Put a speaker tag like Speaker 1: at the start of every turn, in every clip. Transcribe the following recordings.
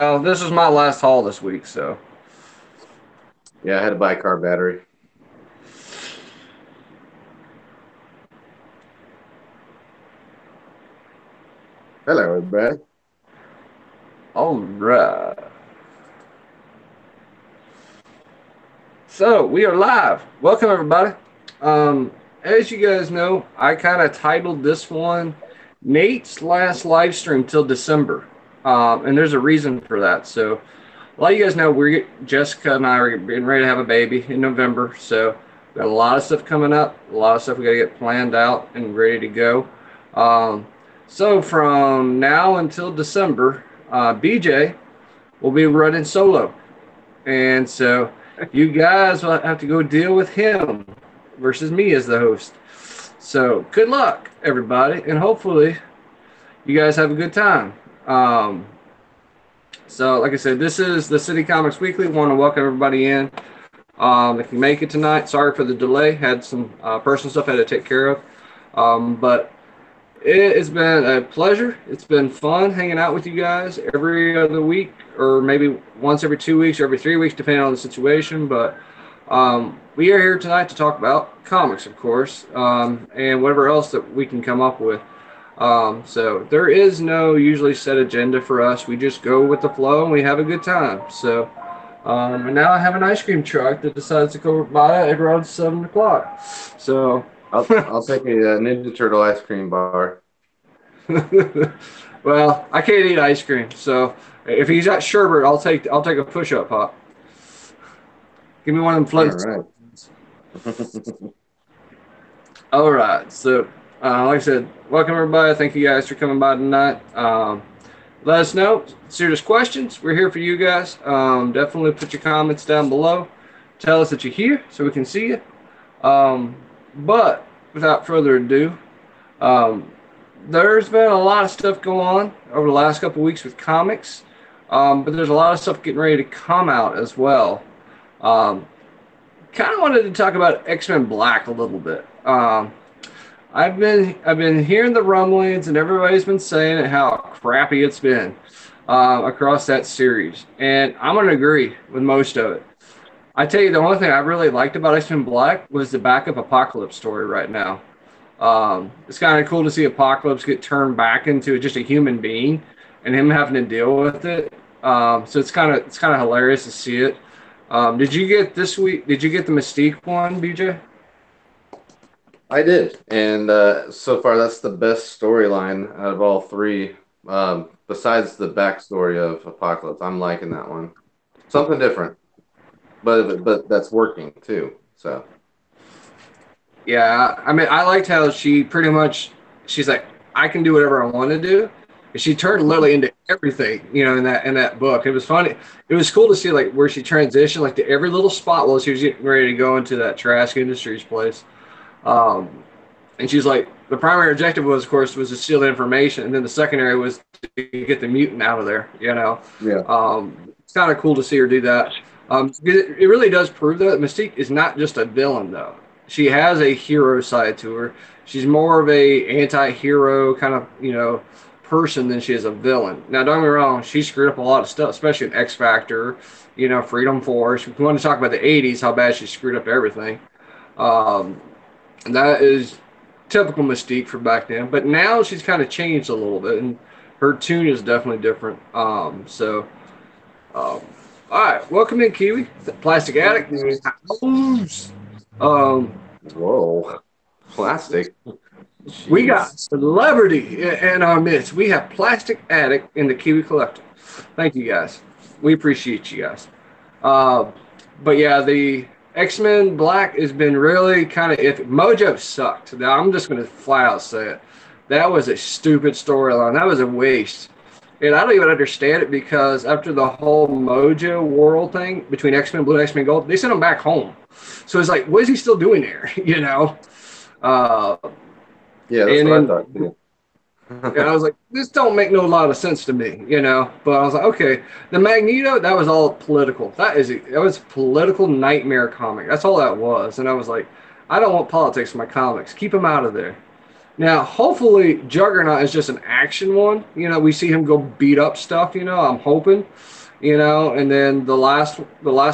Speaker 1: this is my last haul this week, so
Speaker 2: Yeah, I had to buy a car battery. Hello, everybody.
Speaker 1: all right. So we are live. Welcome everybody. As you guys know, I kind of titled this one Nate's last live stream till December, and there's a reason for that. So a lot of you guys know Jessica and I are getting ready to have a baby in November. So we got a lot of stuff coming up, a lot of stuff we got to get planned out and ready to go. Um, so from now until December, BJ will be running solo. And so you guys will have to go deal with him versus me as the host. So good luck, everybody, and hopefully you guys have a good time. Um, so, like I said, this is the Syndi-Comics Weekly. Want to welcome everybody in. If you make it tonight, sorry for the delay. Had some personal stuff I had to take care of. But it has been a pleasure. It's been fun hanging out with you guys every other week, or maybe once every 2 weeks, or every 3 weeks, depending on the situation. But we are here tonight to talk about comics, of course, and whatever else that we can come up with. So there is no usually set agenda for us. We just go with the flow and we have a good time. So, and now I have an ice cream truck that decides to go by at around 7 o'clock. So,
Speaker 2: I'll take a Ninja Turtle ice cream bar.
Speaker 1: well, I can't eat ice cream, so if he's got sherbet, I'll take a push-up pop. Give me one of them
Speaker 2: All
Speaker 1: floats.
Speaker 2: right.
Speaker 1: All right, so like I said, welcome everybody. Thank you guys for coming by tonight. Let us know serious questions. We're here for you guys. Definitely put your comments down below. Tell us that you're here so we can see you. But without further ado, um, there's been a lot of stuff going on over the last couple of weeks with comics, but there's a lot of stuff getting ready to come out as well. Um, Kind of wanted to talk about X-Men Black a little bit. I've been hearing the rumblings, and everybody's been saying it, how crappy it's been across that series, and I'm gonna agree with most of it. I tell you, the only thing I really liked about X-Men Black was the backup Apocalypse story right now. It's kind of cool to see Apocalypse get turned back into just a human being, and him having to deal with it. So it's kind of hilarious to see it. Did you get this week? Did you get the Mystique one, BJ?
Speaker 2: I did, and so far that's the best storyline out of all three. Besides the backstory of Apocalypse, I'm liking that one. Something different, but that's working too. So
Speaker 1: Yeah, I mean, I liked how she's like, I can do whatever I want to do. And she turned literally into everything, in that book. It was funny. It was cool to see like where she transitioned, like to every little spot while she was getting ready to go into that Trask Industries place. Um, and she's like, the primary objective was, of course, was to steal the information, and then the secondary was to get the mutant out of there.
Speaker 2: yeah,
Speaker 1: It's kind of cool to see her do that. It really does prove that Mystique is not just a villain, though. She has a hero side to her. She's more of a anti-hero kind of person than she is a villain. Now, don't get me wrong, she screwed up a lot of stuff, especially in X Factor, Freedom Force. If we want to talk about the '80s, how bad she screwed up everything. Um, and that is typical Mystique for back then. But now she's kind of changed a little bit, and her tune is definitely different. Um, all right, welcome in, Kiwi, the Plastic Addict. Um,
Speaker 2: whoa, plastic.
Speaker 1: we got
Speaker 2: Jeez.
Speaker 1: celebrity in our midst. We have Plastic Addict in the Kiwi Collective. Thank you guys. We appreciate you guys. Uh, but yeah, the X-Men Black has been really kind of iffy. Mojo sucked. Now I'm just going to flat out say it. That was a stupid storyline. That was a waste. And I don't even understand it because after the whole Mojo World thing between X-Men Blue and X-Men Gold, they sent him back home. So it's like, what is he still doing there? Uh,
Speaker 2: Yeah, that's
Speaker 1: and
Speaker 2: what I
Speaker 1: then
Speaker 2: thought too.
Speaker 1: and I was like, this don't make no lot of sense to me. But I was like, okay, the Magneto, that was all political. That was a political nightmare comic. That's all that was. And I was like, I don't want politics in my comics. Keep them out of there. Now, hopefully, Juggernaut is just an action one. We see him go beat up stuff. I'm hoping. And then the last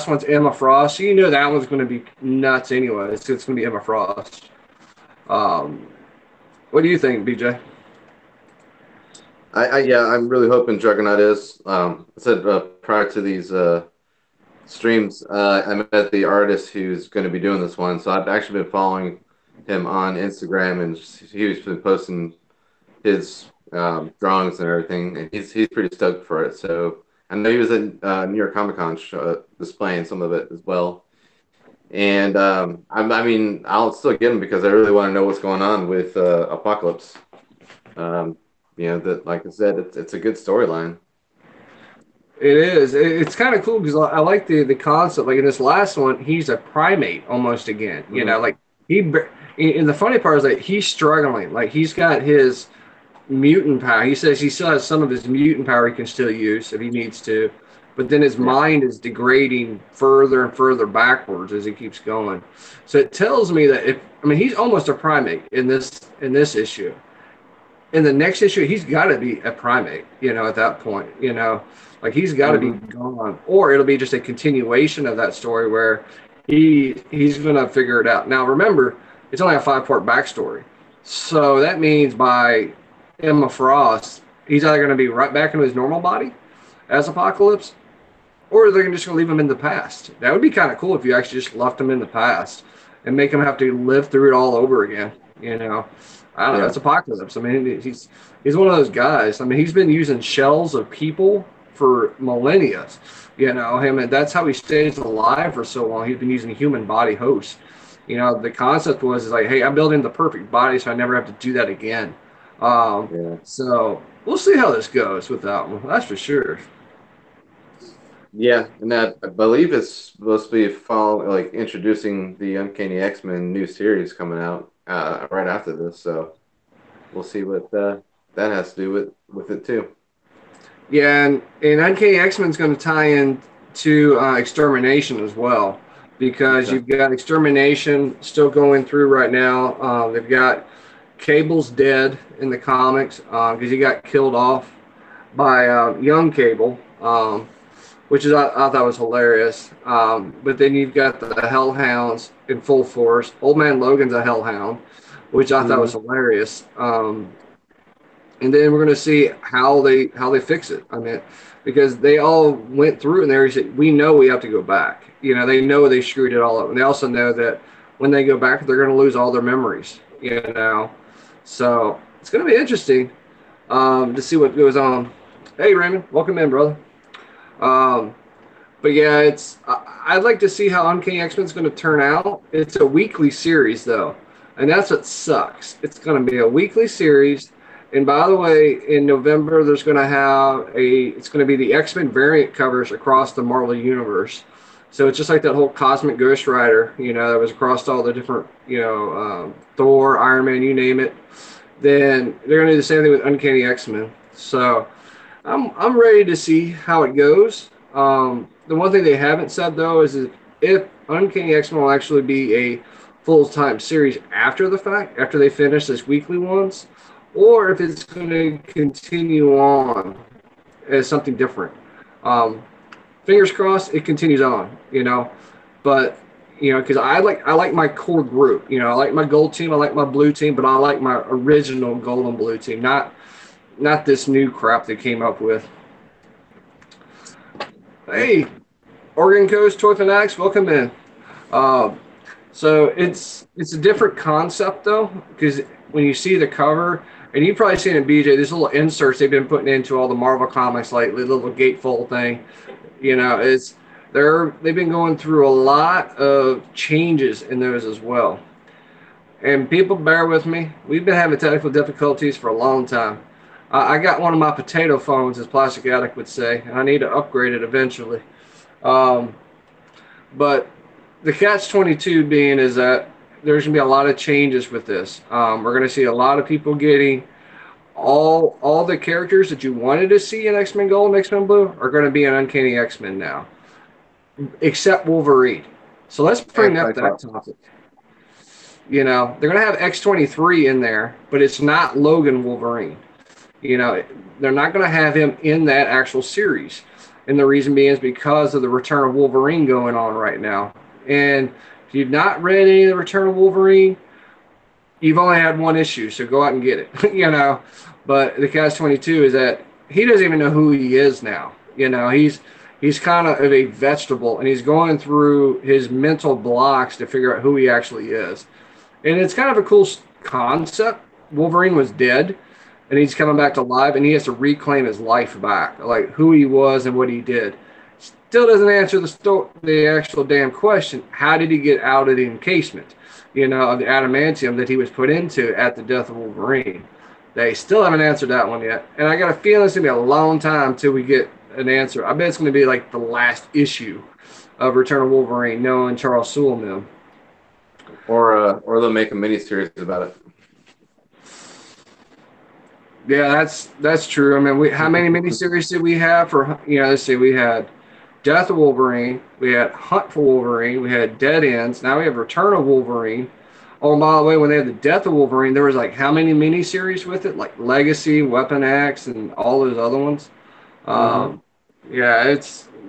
Speaker 1: one's Emma Frost. So that one's going to be nuts anyway. It's going to be Emma Frost. Um, what do you think, BJ?
Speaker 2: Yeah, I'm really hoping Juggernaut is. I said prior to these streams, I met the artist who's going to be doing this one. So I've actually been following him on Instagram, and he's been posting his drawings and everything, and he's pretty stoked for it. So I know he was at New York Comic Con displaying some of it as well. And I mean, I'll still get him because I really want to know what's going on with Apocalypse. Um, that like I said, it's a good storyline.
Speaker 1: It is. It's kind of cool because I like the concept. Like in this last one, he's a primate almost again.
Speaker 2: Hmm.
Speaker 1: Like he. And the funny part is that he's struggling. Like he's got his mutant power. He says he still has some of his mutant power he can still use if he needs to, but then his
Speaker 2: Yeah,
Speaker 1: mind is degrading further and further backwards as he keeps going. So it tells me that he's almost a primate in this issue. In the next issue, he's got to be a primate. At that point, like he's got to be
Speaker 2: hmm,
Speaker 1: gone, or it'll be just a continuation of that story where he's gonna figure it out. Now, remember, it's only a 5-part backstory, so that means by Emma Frost, he's either gonna be right back into his normal body as Apocalypse, or they're just gonna leave him in the past. That would be kind of cool if you actually just left him in the past and make him have to live through it all over again. You know, I don't know.
Speaker 2: yeah,
Speaker 1: It's Apocalypse. He's one of those guys. He's been using shells of people for millennia. Him, and that's how he stays alive for so long. He's been using human body hosts. The concept was is like, hey, I'm building the perfect body, so I never have to do that again. Um,
Speaker 2: yeah.
Speaker 1: so we'll see how this goes with that one. That's for sure.
Speaker 2: Yeah, and that I believe it's supposed to be follow like introducing the Uncanny X-Men new series coming out right after this. So we'll see what that has to do with it too.
Speaker 1: Yeah, and Uncanny X-Men's going to tie in to Extermination as well, because
Speaker 2: Okay.
Speaker 1: you've got Extermination still going through right now. They've got Cable's dead in the comics because he got killed off by young Cable, which I thought was hilarious. But then you've got the Hellhounds in full force. Old Man Logan's a Hellhound, which I thought was
Speaker 2: Hmm.
Speaker 1: hilarious. And then we're going to see how they fix it. Because they all went through and they said, we know we have to go back. They know they screwed it all up, and they also know that when they go back, they're going to lose all their memories. So it's going to be interesting to see what goes on. Hey, Raymond, welcome in, brother. Um, but yeah, I'd like to see how Uncanny X Men's going to turn out. It's a weekly series though, and that's what sucks. It's going to be a weekly series. And by the way, in November there's going to have a. It's going to be the X Men variant covers across the Marvel universe. So it's just like that whole Cosmic Ghost Rider, that was across all the different, Thor, Iron Man, you name it. Then they're going to do the same thing with Uncanny X Men. So I'm ready to see how it goes. The one thing they haven't said though is if Uncanny X-Men will actually be a full-time series after the fact, after they finish this weekly ones, or if it's going to continue on as something different. Um, Fingers crossed, it continues on. But because I like my core group. I like my gold team, I like my blue team, but I like my original gold and blue team, not this new crap they came up with.
Speaker 2: Yeah.
Speaker 1: Hey, Oregon Coast Toy Fanatics, welcome in. Uh, so it's a different concept though, because when you see the cover, and you've probably seen it, BJ, these little inserts they've been putting into all the Marvel comics lately, the little gatefold thing. It's they've been going through a lot of changes in those as well. And people bear with me. We've been having technical difficulties for a long time. I got one of my potato phones, as Plastic Addict would say, and I need to upgrade it eventually. Um, but the catch 22 being is that there's going to be a lot of changes with this. We're going to see a lot of people getting all the characters that you wanted to see in X-Men Gold and X-Men Blue are going to be in Uncanny X-Men now, except Wolverine. So let's bring
Speaker 2: And
Speaker 1: up
Speaker 2: Cyclops.
Speaker 1: that topic. You know, they're going to have X-23 in there, but it's not Logan Wolverine. You know, they're not going to have him in that actual series. And the reason being is because of the Return of Wolverine going on right now. And if you've not read any of the Return of Wolverine, you've only had one issue, so go out and get it. You know, but the Catch 22 is that he doesn't even know who he is now. You know, he's kind of a vegetable, and he's going through his mental blocks to figure out who he actually is. And it's kind of a cool concept. Wolverine was dead, and he's coming back to life, and he has to reclaim his life back, like who he was and what he did. Still doesn't answer the actual damn question. How did he get out of the encasement? You know, of the adamantium that he was put into at the death of Wolverine. They still haven't answered that one yet, and I got a feeling it's gonna be a long time till we get an answer. I bet it's gonna be like the last issue of Return of Wolverine, knowing Charles Soule and them.
Speaker 2: Or they'll make a mini series about it.
Speaker 1: Yeah, that's true. I mean, how many miniseries did we have for? You know, let's see. We had Death of Wolverine. We had Hunt for Wolverine. We had Dead Ends. Now we have Return of Wolverine. Oh, and by the way, when they had the Death of Wolverine, there was like how many miniseries with it? Like Legacy, Weapon X, and all those other ones.
Speaker 2: Mm-hmm.
Speaker 1: Um, yeah,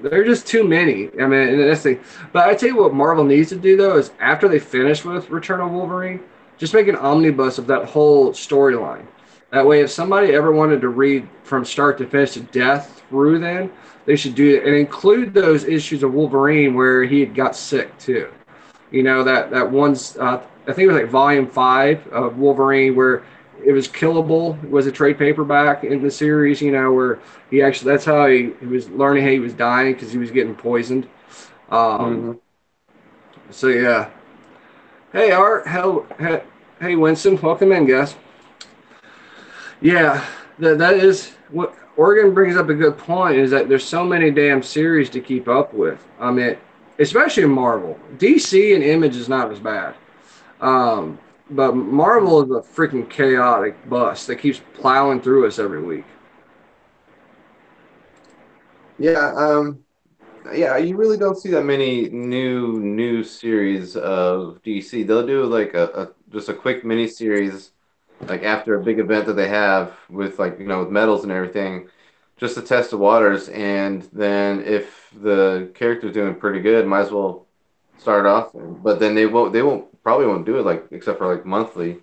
Speaker 1: they're just too many. I mean, and that's the. But I tell you what, Marvel needs to do though is after they finish with Return of Wolverine, just make an omnibus of that whole storyline. That way, if somebody ever wanted to read from start to finish to death through, then they should do it and include those issues of Wolverine where he had got sick too. You know that one's I think it was like volume 5 of Wolverine where it was killable. It was a trade paperback in the series. You know where he actually that's how he was learning how he was dying because he was getting poisoned. Um,
Speaker 2: Mm-hmm.
Speaker 1: so yeah. Hey Art, hey Winston, welcome in, guys. Yeah, that is what Oregon brings up a good point is that there's so many damn series to keep up with. I mean, especially in Marvel. DC and Image is not as bad. But Marvel is a freaking chaotic bus that keeps plowing through us every week.
Speaker 2: Yeah, yeah, you really don't see that many new series of DC. They'll do like a just a quick mini series like after a big event that they have with like with medals and everything, just to test the waters. And then if the character's doing pretty good, might as well start off. But then they won't probably won't do it like except for like monthly.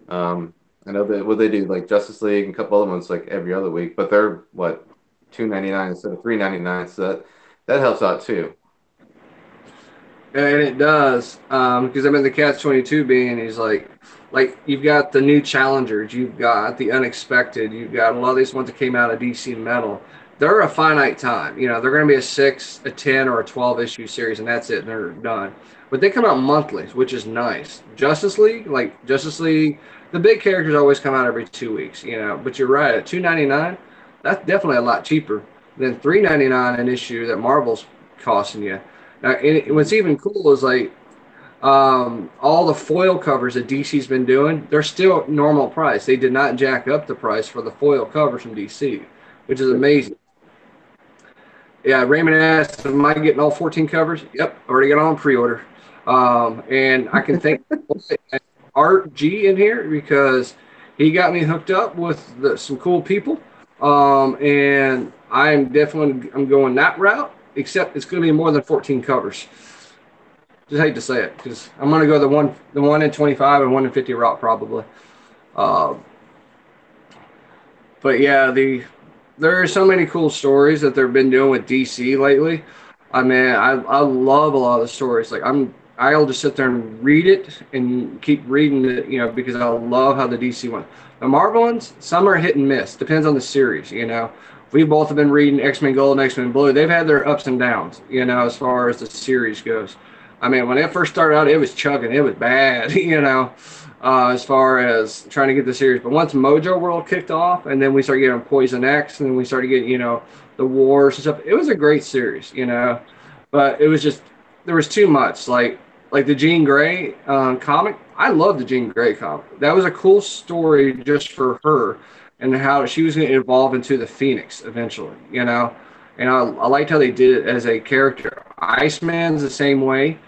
Speaker 2: Um, I know that what they do like Justice League and a couple other ones like every other week, but they're what 2.99 instead of 3.99, so that helps out too.
Speaker 1: And it does, because I mean the Catch 22 being is like you've got the new challengers, you've got the unexpected, you've got a lot of these ones that came out of DC Metal. They're a finite time, you know. They're going to be a 6, a 10, or a 12 issue series, and that's it. And they're done. But they come out monthly, which is nice. Justice League, the big characters always come out every 2 weeks, you know. But you're right, at $2.99, that's definitely a lot cheaper than $3.99 an issue that Marvel's costing you. Now, and what's even cool is like all the foil covers that DC's been doing, they're still normal price. They did not jack up the price for the foil covers from DC, which is amazing. Yeah, Raymond asked, "Am I getting all 14 covers?" Yep, already got on pre-order. And I can thank Art G in here because he got me hooked up with some cool people. And I'm going that route. Except it's going to be more than 14 covers. Just hate to say it because I'm going to go the one in 25 and 1 in 50 route probably. Uh, but yeah, there are so many cool stories that they've been doing with DC lately. I mean, I love a lot of the stories. Like I'll just sit there and read it and keep reading it, you know, because I love how the DC one. The Marvel ones, some are hit and miss. Depends on the series, you know. We both have been reading X-Men Gold and X-Men Blue. They've had their ups and downs, you know, as far as the series goes. I mean, when it first started out, it was chugging. It was bad, you know, as far as trying to get the series. But once Mojo World kicked off, and then we started getting Poison X, and then we started getting, you know, the wars and stuff. It was a great series, you know, but it was just there was too much. Like the Jean Grey comic. I love the Jean Grey comic. That was a cool story just for her and how she was going to evolve into the Phoenix eventually, you know. And I liked how they did it as a character. Iceman's the same way.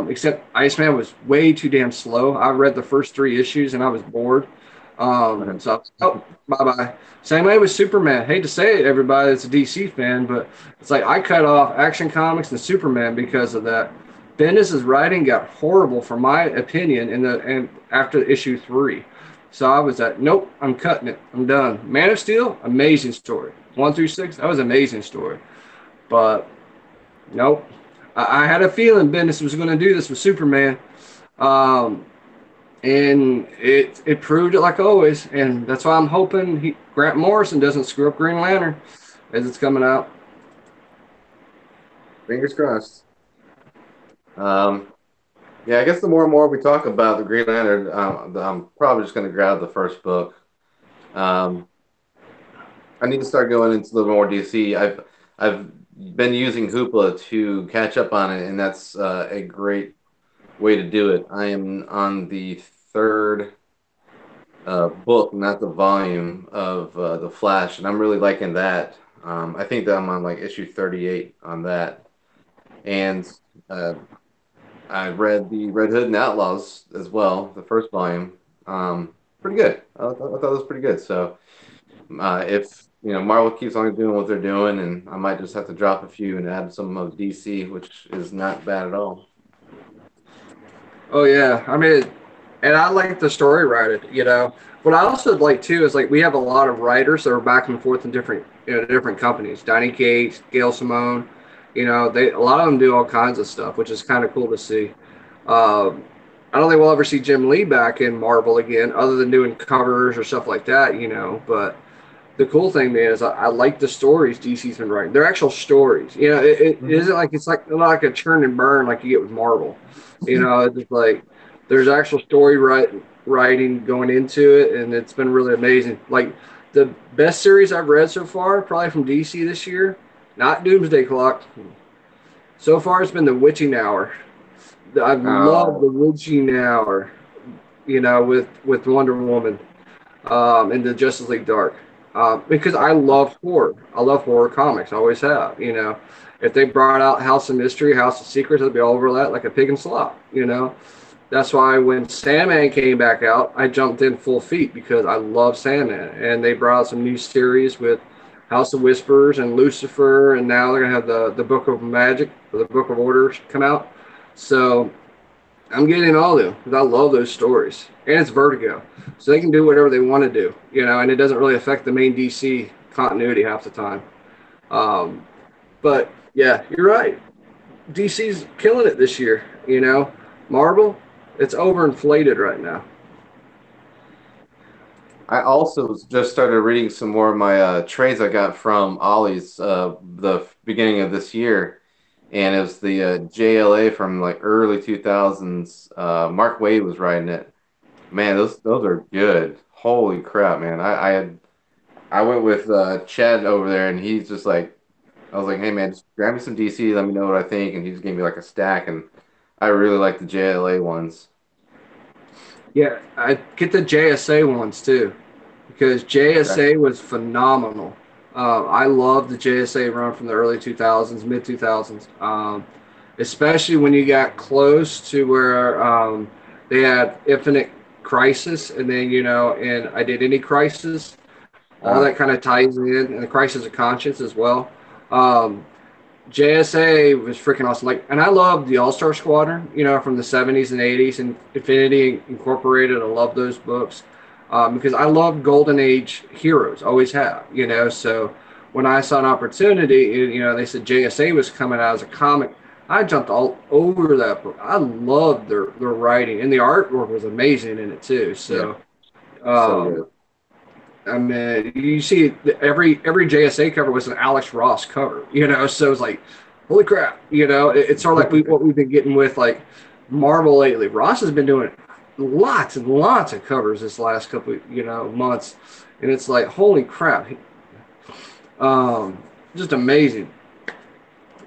Speaker 1: Except Iceman was way too damn slow. I read the first three issues and I was bored. So I was, oh, bye bye. Same way with Superman. Hate to say it, everybody that's a DC fan, but it's like I cut off Action Comics and Superman because of that. Bendis's writing got horrible, for my opinion, and after issue three. So I was like, nope, I'm cutting it. I'm done. Man of Steel, amazing story. 1 through 6, that was an amazing story. But nope. I had a feeling Bendis was going to do this with Superman. Um, and it proved it like always. And that's why I'm hoping Grant Morrison doesn't screw up Green Lantern as it's coming out.
Speaker 2: Fingers crossed. Um, yeah, I guess the more and more we talk about the Green Lantern, I'm probably just going to grab the first book. Um, I need to start going into a little more DC. I've been using Hoopla to catch up on it, and that's a great way to do it. I am on the third book, not the volume of the Flash, and I'm really liking that. I think that I'm on like issue 38 on that, and uh, I read the Red Hood and Outlaws as well, the first volume. Pretty good. I thought it was pretty good. So if Marvel keeps on doing what they're doing, and I might just have to drop a few and add some of DC, which is not bad at all.
Speaker 1: Oh yeah, I mean, and I like the story writer. What I also like too is like we have a lot of writers that are back and forth in different companies. Donny Cates, Gail Simone, they a lot of them do all kinds of stuff, which is kind of cool to see. Um, I don't think we'll ever see Jim Lee back in Marvel again, other than doing covers or stuff like that. But the cool thing is I like the stories DC's been writing. They're actual stories. It
Speaker 2: Hmm.
Speaker 1: isn't like it's like not like a churn and burn like you get with Marvel. It's just like there's actual writing going into it, and it's been really amazing. Like the best series I've read so far, probably from DC this year, not Doomsday Clock. So far, it's been The Witching Hour. I've loved The
Speaker 2: Oh,
Speaker 1: Witching Hour. With Wonder Woman and the Justice League Dark. Because I love horror. I love horror comics. I always have. If they brought out House of Mystery, House of Secrets, I'd be all over that like a pig in slop. That's why when Sandman came back out, I jumped in full feet because I love Sandman. And they brought out some new series with House of Whispers and Lucifer, and now they're gonna have the Book of Magic, or the Book of Orders come out. So I'm getting all of them because I love those stories, and it's Vertigo, so they can do whatever they want to do, and it doesn't really affect the main DC continuity half the time. Um, but yeah, you're right. DC's killing it this year. Marvel, it's overinflated right now.
Speaker 2: I also just started reading some more of my trades I got from Ollie's the beginning of this year, and it was the JLA from like early 2000s. Mark Waid was writing it. Man, those are good. Holy crap, man! I went with Chad over there, and he's just like, I was like, hey man, just grab me some DC, let me know what I think, and he just gave me like a stack, and I really like the JLA ones.
Speaker 1: Yeah, I get the JSA ones too because
Speaker 2: Okay.
Speaker 1: JSA was phenomenal. I love the JSA run from the early 2000s, mid 2000s, especially when you got close to where they had Infinite Crisis, and then and Identity Crisis. All
Speaker 2: Uh,
Speaker 1: that kind of ties in, and the Crisis of Conscience as well. Um, JSA was freaking awesome. Like, and I love the All Star Squadron, from the '70s and '80s, and Infinity Incorporated. I love those books because I love Golden Age heroes. Always have. So when I saw an opportunity, they said JSA was coming out as a comic. I jumped all over that book. I loved their writing, and the artwork was amazing in it too.
Speaker 2: yeah,
Speaker 1: So
Speaker 2: so
Speaker 1: um,
Speaker 2: good.
Speaker 1: I mean, you see every JSA cover was an Alex Ross cover. So it's like, holy crap, it's sort of like what we've been getting with like Marvel lately. Ross has been doing lots and lots of covers this last couple, months, and it's like, holy crap, um, just amazing.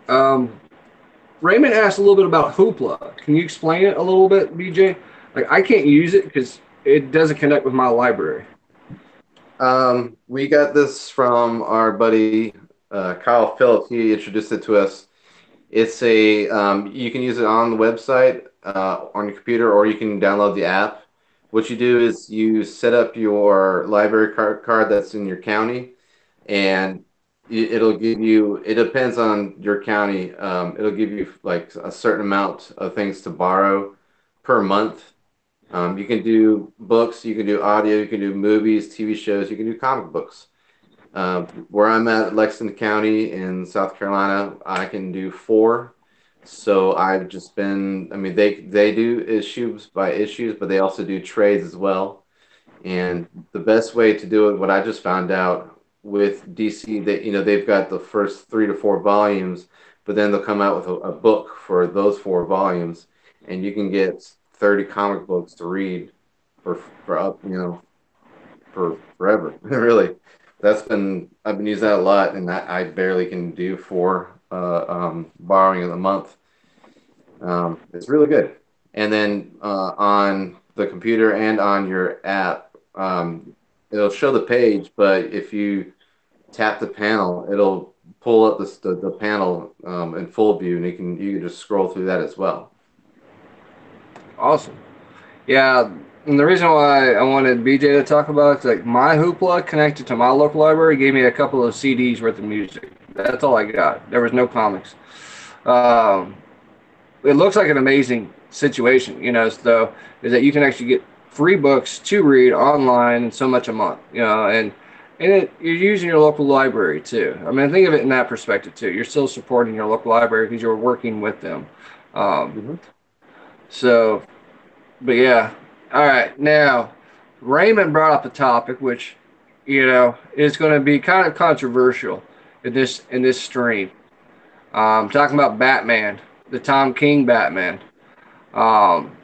Speaker 1: Um, Raymond asked a little bit about Hoopla. Can you explain it a little bit, BJ? Like, I can't use it because it doesn't connect with my library.
Speaker 2: We got this from our buddy Kyle Phillips. He introduced it to us. It's a you can use it on the website on your computer, or you can download the app. What you do is you set up your library card that's in your county, and it'll give you. It depends on your county. It'll give you like a certain amount of things to borrow per month. You can do books, you can do audio, you can do movies, TV shows, you can do comic books. Where I'm at, Lexington County in South Carolina, I can do four. So I've just been, I mean, they do issues by issues, but they also do trades as well. And the best way to do it, what I just found out with DC, that they've got the first 3 to 4 volumes, but then they'll come out with a book for those 4 volumes, and you can get 30 comic books to read for up, for forever. Really, I've been using that a lot, and I barely can do 4 borrowing in a month. It's really good. And then on the computer and on your app, it'll show the page, but if you tap the panel, it'll pull up the panel in full view, and you can just scroll through that as well.
Speaker 1: Awesome. Yeah, and the reason why I wanted BJ to talk about it is like my Hoopla connected to my local library gave me a couple of CDs worth of music. That's all I got. There was no comics. Um, it looks like an amazing situation, so is that you can actually get free books to read online and so much a month, and you're using your local library too. I mean, think of it in that perspective too. You're still supporting your local library because you're working with them. Um,
Speaker 2: Hmm.
Speaker 1: so But yeah, all right. Now, Raymond brought up a topic which, is going to be kind of controversial in this stream. Talking about Batman, the Tom King Batman. Um,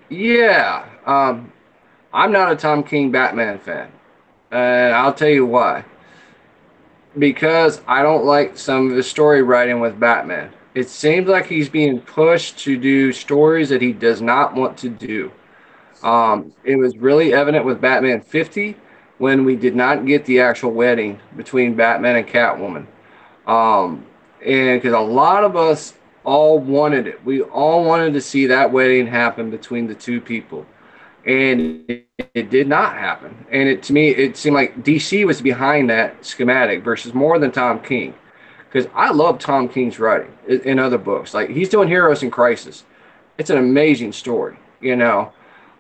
Speaker 1: yeah, I'm not a Tom King Batman fan, and I'll tell you why. Because I don't like some of the story writing with Batman. It seems like he's being pushed to do stories that he does not want to do. It was really evident with Batman 50 when we did not get the actual wedding between Batman and Catwoman. Um, and because a lot of us all wanted it, we all wanted to see that wedding happen between the two people. And it did not happen. And to me, it seemed like DC was behind that schematic versus more than Tom King. Because I love Tom King's writing in other books. Like he's doing Heroes in Crisis. It's an amazing story.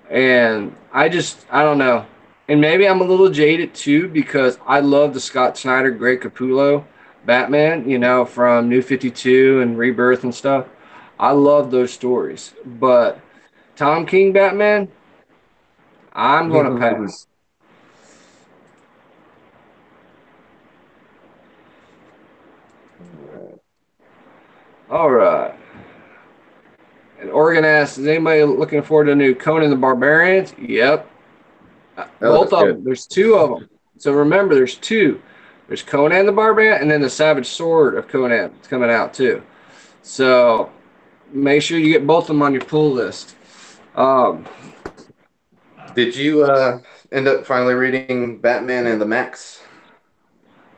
Speaker 1: And I don't know. And maybe I'm a little jaded too because I love the Scott Snyder, Greg Capullo Batman, from New 52 and Rebirth and stuff. I love those stories. But Tom King Batman, I'm going to pass. All right. And Oregon asks, is anybody looking forward to a new Conan the Barbarians? Yep.
Speaker 2: That
Speaker 1: Both
Speaker 2: looks
Speaker 1: of
Speaker 2: good.
Speaker 1: them. There's two of them. So remember, there's two. There's Conan the Barbarian, and then the Savage Sword of Conan. It's coming out too. So make sure you get both of them on your pull list. Um,
Speaker 2: Did you end up finally reading Batman and the Max?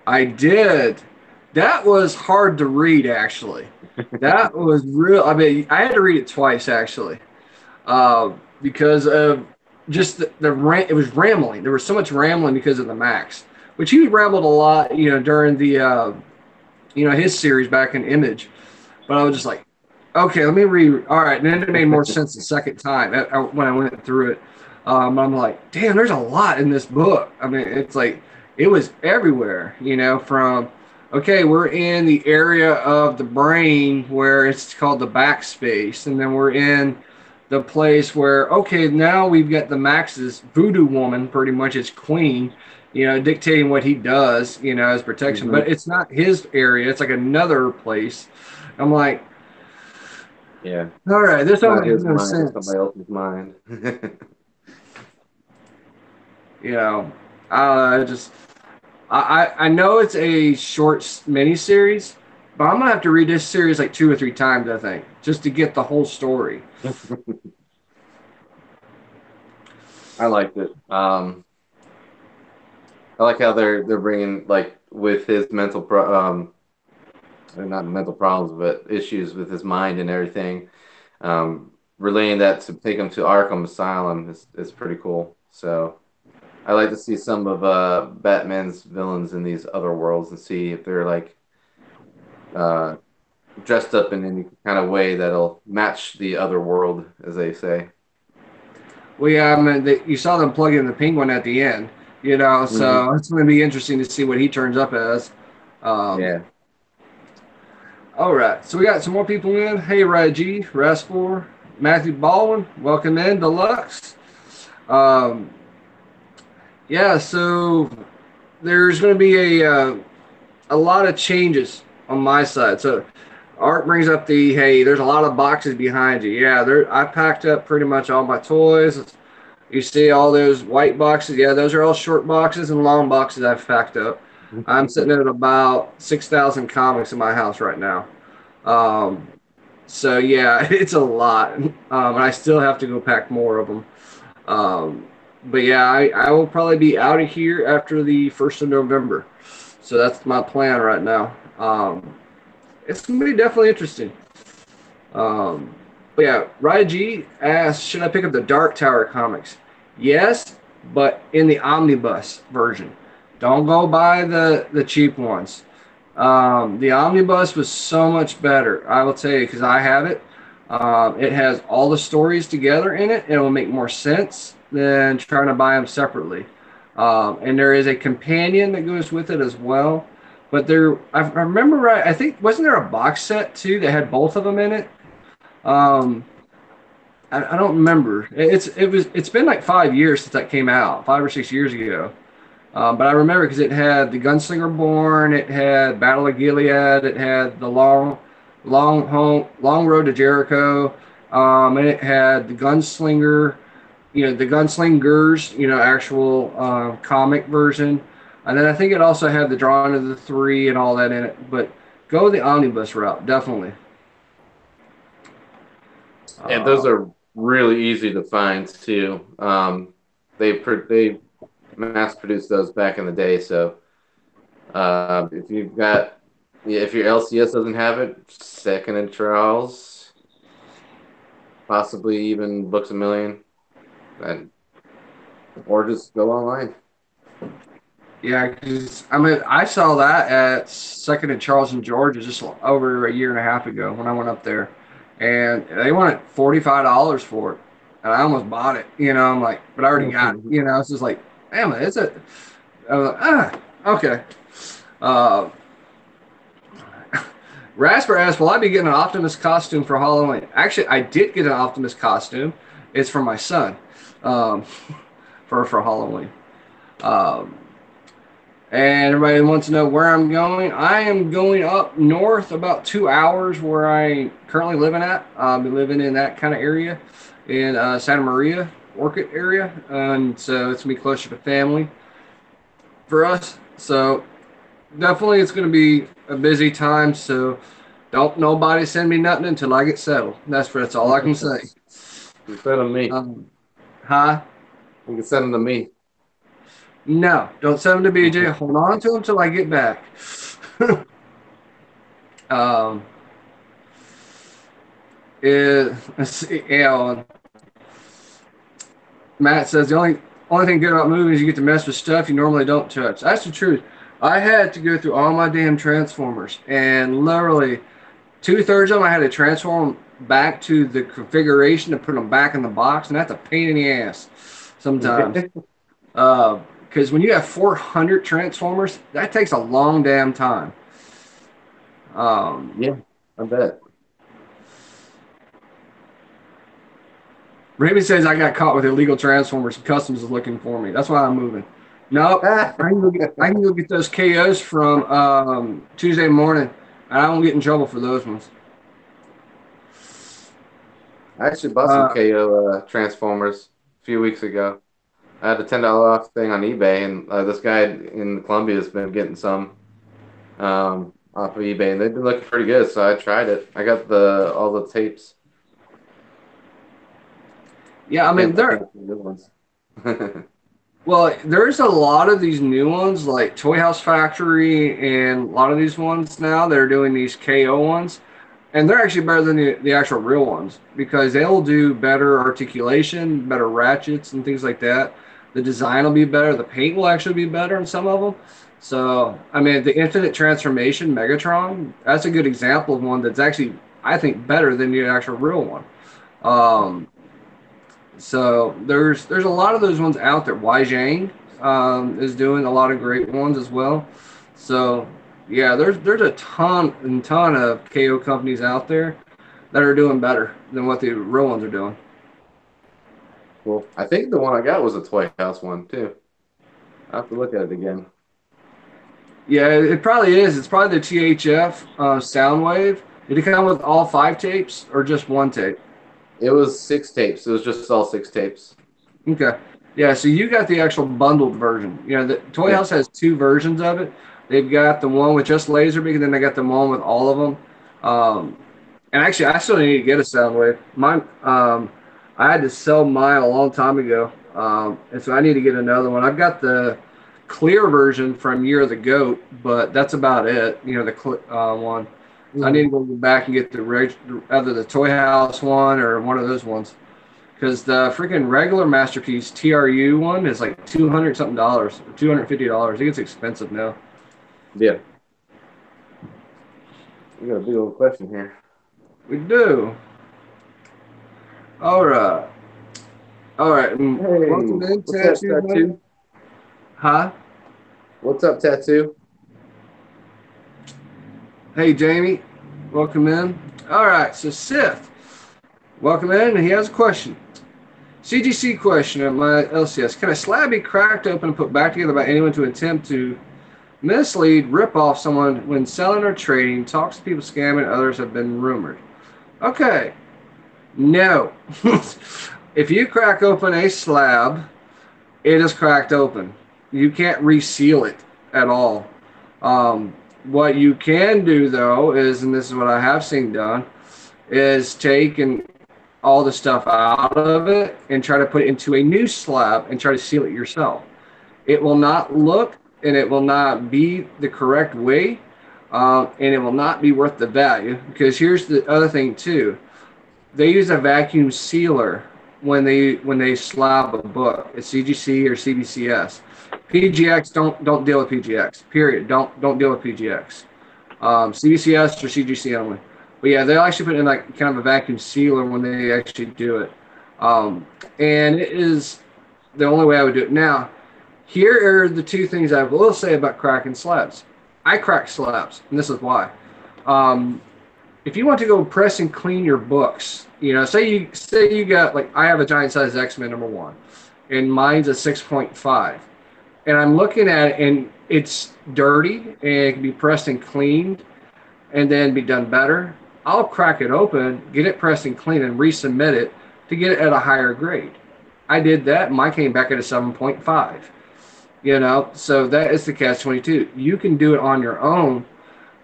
Speaker 1: I did. That was hard to read, actually. That was real. I mean, I had to read it twice, actually, because of just it was rambling. There was so much rambling because of the Max, which he rambled a lot, during the his series back in Image. But I was just like, okay, let me read. All right, and then it made more sense the second time when I went through it. I'm like, damn, there's a lot in this book. I mean, it's like it was everywhere. From okay, we're in the area of the brain where it's called the backspace, and then we're in the place where okay, now we've got the Max's voodoo woman, pretty much its queen, dictating what he does, as protection.
Speaker 2: Hmm.
Speaker 1: But it's not his area; it's like another place. I'm like,
Speaker 2: Yeah,
Speaker 1: all right, this
Speaker 2: it's
Speaker 1: don't
Speaker 2: not
Speaker 1: make
Speaker 2: his
Speaker 1: no
Speaker 2: mind; it's
Speaker 1: sense.
Speaker 2: somebody else's mind.
Speaker 1: You know, I just I know it's a short mini series, but I'm gonna have to read this series like 2 or 3 times, I think, just to get the whole story.
Speaker 2: I liked it. I like how they're bringing like with his mental not mental problems, but issues with his mind and everything. Relaying that to take him to Arkham Asylum is pretty cool. So I like to see some of Batman's villains in these other worlds and see if they're like uh, dressed up in any kind of way that'll match the other world, as they say.
Speaker 1: Well, yeah, I mean, you saw them plug in the penguin at the end,
Speaker 2: Hmm.
Speaker 1: so it's going to be interesting to see what he turns up as. Um,
Speaker 2: Yeah.
Speaker 1: all right, so we got some more people in. Hey, Raji, Raspor, Matthew Baldwin, welcome in, Deluxe. Um, yeah, so there's going to be a lot of changes on my side. So Art brings up the hey, there's a lot of boxes behind you. Yeah, there. I packed up pretty much all my toys. You see all those white boxes? Yeah, those are all short boxes and long boxes I've packed up. I'm sitting at about 6,000 comics in my house right now. Um, so yeah, it's a lot, and I still have to go pack more of them. Um, but yeah, I will probably be out of here after the 1st of November. So that's my plan right now. It's gonna be definitely interesting. Um, but yeah, Raiji asked, should I pick up the Dark Tower comics? Yes, but in the omnibus version. Don't go buy the cheap ones. The omnibus was so much better. I will tell you because I have it. It has all the stories together in it. It will make more sense than trying to buy them separately. And there is a companion that goes with it as well. But I remember right. I think wasn't there a box set too that had both of them in it? Um, I don't remember. It's been like 5 years since that came out, 5 or 6 years ago. But I remember because it had the Gunslinger Born, it had Battle of Gilead, it had the long road to Jericho, and it had the Gunslinger, the Gunslingers, actual comic version, and then I think it also had the Drawing of the Three and all that in it. But go the omnibus route, definitely.
Speaker 2: And those
Speaker 1: Uh,
Speaker 2: are really easy to find too. They mass produced those back in the day, so if you've got yeah, if your LCS doesn't have it, Second and Charles, possibly even Books a Million, and or just go online.
Speaker 1: Yeah, because I mean, I saw that at Second and Charles in Georgia just over a year and a half ago when I went up there, and they wanted $45 for it, and I almost bought it. I'm like, but I already got it. It's just like, damn it, it's a. I was like, okay. Uh, Rasper asked, "Will I be getting an Optimus costume for Halloween?" Actually, I did get an Optimus costume. It's for my son, um, for Halloween. Um, And everybody wants to know where I'm going. I am going up north about 2 hours where I currently living at. I'll be living in that kind of area in Santa Maria, Orchid area. And so it's going to be closer to family for us. So definitely it's going to be a busy time. So don't nobody send me nothing until I get settled. That's all I can say.
Speaker 2: You send them to me.
Speaker 1: Um, huh?
Speaker 2: You can send them to me.
Speaker 1: No, don't send them to BJ. Hold on to them till I get back. um, yeah, Matt says the only thing good about movies is you get to mess with stuff you normally don't touch. That's the truth. I had to go through all my damn Transformers, and literally 2/3 of them I had to transform back to the configuration to put them back in the box, and that's a pain in the ass sometimes. Because when you have 400 Transformers, that takes a long damn time. Um,
Speaker 2: Yeah, I bet.
Speaker 1: Raven says I got caught with illegal Transformers and Customs is looking for me. That's why I'm moving. Nope. I can go get those KOs from Tuesday morning. I won't get in trouble for those ones.
Speaker 2: I actually bought some
Speaker 1: Uh,
Speaker 2: KO Transformers a few weeks ago. I had a $10 off thing on eBay, and this guy in Columbia has been getting some off of eBay, and they've been looking pretty good. So I tried it. I got the all the tapes.
Speaker 1: yeah, I mean
Speaker 2: I
Speaker 1: they're
Speaker 2: can't see new ones.
Speaker 1: Well, there's a lot of these new ones like Toy House Factory and a lot of these ones now that are doing these KO ones. And they're actually better than the actual real ones because they'll do better articulation, better ratchets, and things like that. The design will be better. The paint will actually be better in some of them. So, I mean, the Infinite Transformation Megatron, that's a good example of one that's actually, I think, better than the actual real one. Um, so there's a lot of those ones out there. Zhang is doing a lot of great ones as well. So yeah, there's a ton of KO companies out there that are doing better than what the real ones are doing.
Speaker 2: Well, I think the one I got was a Toy House one too. I have to look at it again.
Speaker 1: Yeah, it probably is. It's probably the THF Soundwave. Did it come with all five tapes or just one tape?
Speaker 2: It was 6 tapes. It was just all 6 tapes.
Speaker 1: Okay. Yeah, so you got the actual bundled version. You know, the Toy
Speaker 2: Yeah.
Speaker 1: House has two versions of it. They've got the one with just Laserbeak, and then they got the one with all of them. And actually, I still need to get a Soundwave. Mine, I had to sell mine a long time ago, and so I need to get another one. I've got the clear version from Year of the Goat, but that's about it. You know, the one. So I need to
Speaker 2: Mhm.
Speaker 1: go back and get either the Toy House one or one of those ones. Because the freaking regular Masterpiece TRU one is like 200 something dollars, $250. I think it's expensive now.
Speaker 2: Yeah. We got a big old question here.
Speaker 1: We do. All right. All right. Welcome
Speaker 2: Hey,
Speaker 1: in,
Speaker 2: what's up,
Speaker 1: Tattoo Man.
Speaker 2: Tattoo?
Speaker 1: Huh?
Speaker 2: What's up, Tattoo?
Speaker 1: Hey, Jamie. Welcome in. All right. So, Sith, welcome in. And he has a question. CGC question at my LCS. Can a slab be cracked open and put back together by anyone to attempt to mislead, rip off someone when selling or trading? Talks to people scamming, others have been rumored. Okay. No. If you crack open a slab, it is cracked open. You can't reseal it at all. What you can do, though, is, and this is what I have seen done, is take all the stuff out of it and try to put it into a new slab and try to seal it yourself. It will not look and it will not be the correct way, and it will not be worth the value. Because here's the other thing, too, they use a vacuum sealer when they slab a book. It's CGC or CBCS. PGX don't deal with PGX. Period. Don't deal with PGX. CBCS or CGC only. But yeah, they'll actually put in like kind of a vacuum sealer when they actually do it. And it is the only way I would do it. Now, here are the two things I will say about cracking slabs. I crack slabs, and this is why. Um, if you want to go press and clean your books, you know, say you got like I have a giant size X-Men #1, and mine's a 6.5, and I'm looking at it and it's dirty and it can be pressed and cleaned and then be done better. I'll crack it open, get it pressed and clean, and resubmit it to get it at a higher grade. I did that, and mine came back at a 7.5. You know, so that is the catch 22. You can do it on your own,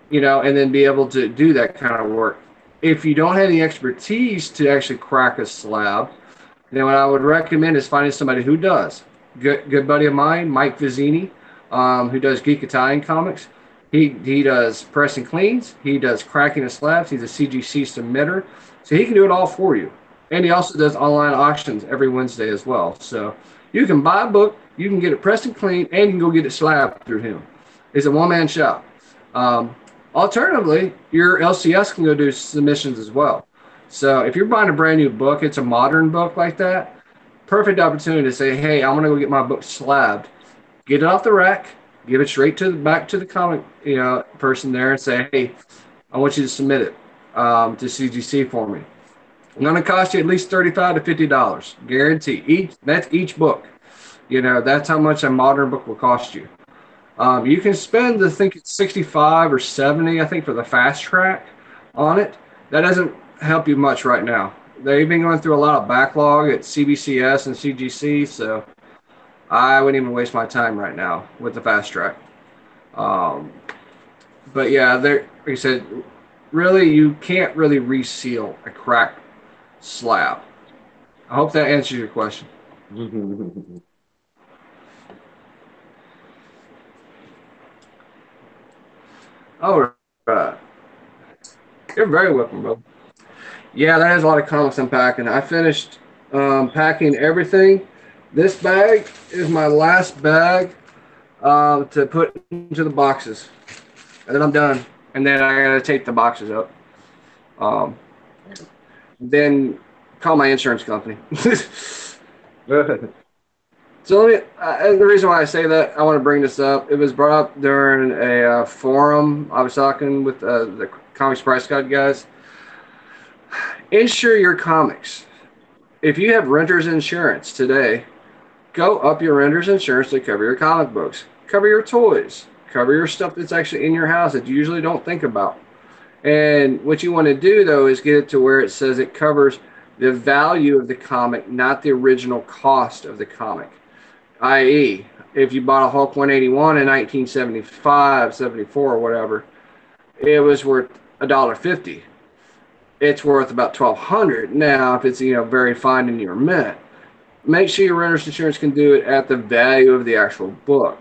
Speaker 1: you know, and then be able to do that kind of work. If you don't have the expertise to actually crack a slab, then what I would recommend is finding somebody who does. Good buddy of mine, Mike Vizzini, who does Geek Italian comics. He does press and cleans. He does cracking of slabs. He's a CGC submitter, so he can do it all for you. And he also does online auctions every Wednesday as well. So you can buy a book, you can get it pressed and clean, and you can go get it slabbed through him. It's a one-man shop. Um, Alternatively, your LCS can go do submissions as well. So if you're buying a brand new book, it's a modern book like that, perfect opportunity to say, hey, I want to go get my book slabbed. Get it off the rack, give it straight to the back to the comic, you know, person there and say, hey, I want you to submit it to CGC for me. It's going to cost you at least $35 to $50, guarantee. That's each book. You know, that's how much a modern book will cost you. You can spend, I think it's 65 or 70, I think, for the fast track on it. That doesn't help you much right now. They've been going through a lot of backlog at CBCS and CGC, so I wouldn't even waste my time right now with the fast track. Um, but yeah, like I said, really, you can't really reseal a cracked slab. I hope that answers your question. All right. You're very welcome, bro. Yeah, that has a lot of comics I'm packing. I finished packing everything. This bag is my last bag to put into the boxes, and then I'm done. And then I gotta tape the boxes up. Um, then call my insurance company. So let me. The reason why I say that, I want to bring this up. It was brought up during a forum. I was talking with the Comics Price Guide guys. Insure your comics. If you have renter's insurance today, go up your renter's insurance to cover your comic books, cover your toys, cover your stuff that's actually in your house that you usually don't think about. And what you want to do though is get it to where it says it covers the value of the comic, not the original cost of the comic. I.e., if you bought a Hulk 181 in 1975, 74, or whatever, it was worth $1.50. It's worth about 1,200 now if it's very fine in your mint. Make sure your renter's insurance can do it at the value of the actual book.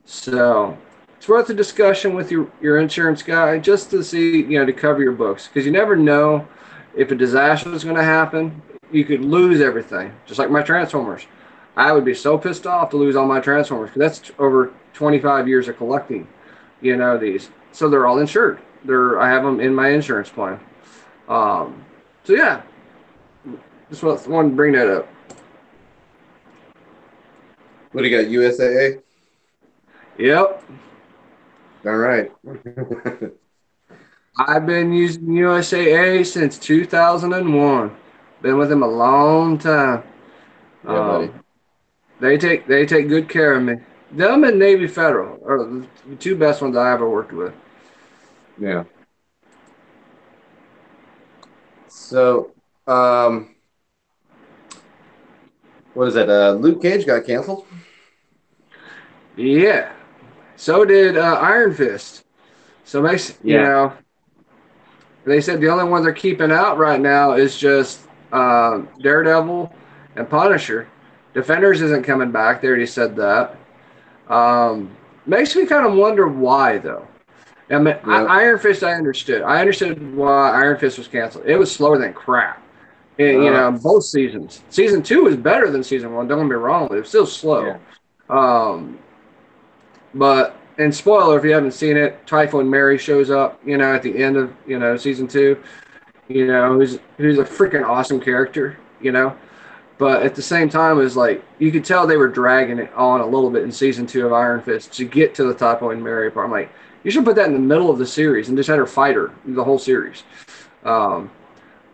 Speaker 1: So it's worth a discussion with your insurance guy just to see, to cover your books. Because you never know if a disaster is going to happen. You could lose everything, just like my Transformers. I would be so pissed off to lose all my Transformers because that's over 25 years of collecting, these. So they're all insured. I have them in my insurance plan. Um, so yeah, just wanted to bring that up.
Speaker 2: What do you got? USAA?
Speaker 1: Yep.
Speaker 2: All right.
Speaker 1: I've been using USAA since 2001. Been with them a long time.
Speaker 2: Yeah, buddy.
Speaker 1: Um, they take good care of me. Them and Navy Federal are the two best ones I ever worked with.
Speaker 2: Yeah. So, what is that? Luke Cage got canceled.
Speaker 1: Yeah. So did Iron Fist. So makes
Speaker 2: Yeah.
Speaker 1: they said the only one they're keeping out right now is just Daredevil and Punisher. Defenders isn't coming back. They already said that. Makes me kind of wonder why though. I mean,
Speaker 2: Yep.
Speaker 1: Iron Fist, I understood. I understood why Iron Fist was canceled. It was slower than crap. And,
Speaker 2: Uh,
Speaker 1: both seasons. Season two was better than season one. Don't get me wrong. It was still slow.
Speaker 2: yeah.
Speaker 1: Um, but and spoiler if you haven't seen it, Typhoid Mary shows up. At the end of season two. Who's a freaking awesome character. But at the same time, it was like you could tell they were dragging it on a little bit in season two of Iron Fist to get to the Typhoid Mary part. I'm like, you should put that in the middle of the series and just had her fight her the whole series. Um,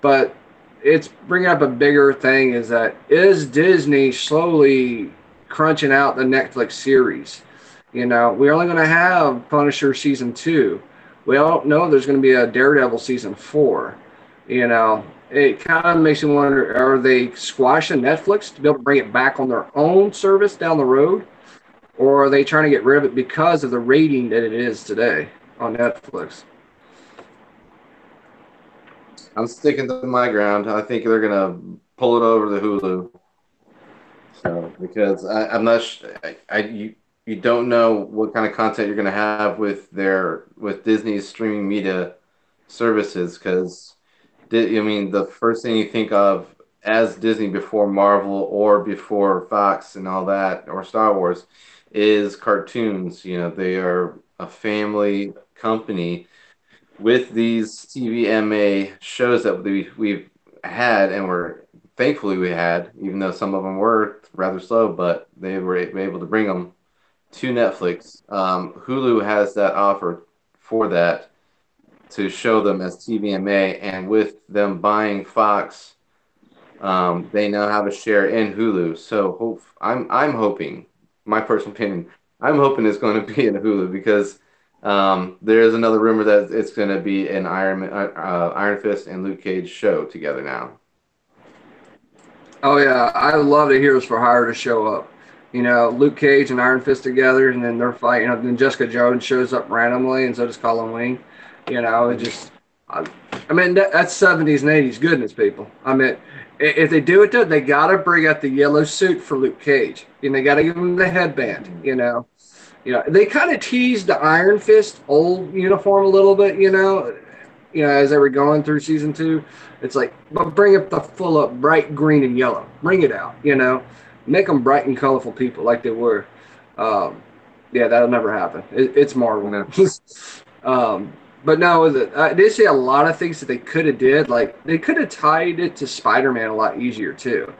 Speaker 1: but it's bringing up a bigger thing is Disney slowly crunching out the Netflix series? We're only going to have Punisher season two. We don't know there's going to be a Daredevil season four. It kind of makes you wonder: are they squashing Netflix to be able to bring it back on their own service down the road, or are they trying to get rid of it because of the rating that it is today on Netflix?
Speaker 2: I'm sticking to my ground. I think they're gonna pull it over to Hulu. So because I'm not, you don't know what kind of content you're gonna have with Disney's streaming media services. Because I mean, the first thing you think of as Disney before Marvel or before Fox and all that or Star Wars is cartoons. They are a family company with these TVMA shows that we've had and were thankfully we had, even though some of them were rather slow, but they were able to bring them to Netflix. Hulu has that offer for that to show them as TVMA, and with them buying Fox, they now have a share in Hulu. So I'm hoping, my personal opinion, I'm hoping it's going to be in Hulu because there is another rumor that it's going to be an Iron Fist and Luke Cage show together now.
Speaker 1: Oh yeah, I love the Heroes for Hire to show up. Luke Cage and Iron Fist together, and then they're fighting. Then Jessica Jones shows up randomly, and so does Colin Wing. It just, I, I mean, that's 70s and 80s goodness, people. I mean, if they do it, though, they got to bring out the yellow suit for Luke Cage. And they got to give him the headband. They kind of teased the Iron Fist old uniform a little bit, as they were going through season two. It's like, but bring up the full up bright green and yellow. Bring it out, Make them bright and colorful people like they were. Um, yeah, that'll never happen. It's Marvel.
Speaker 2: No.
Speaker 1: But no, I did see a lot of things that they could have did. Like they could have tied it to Spider-Man a lot easier too.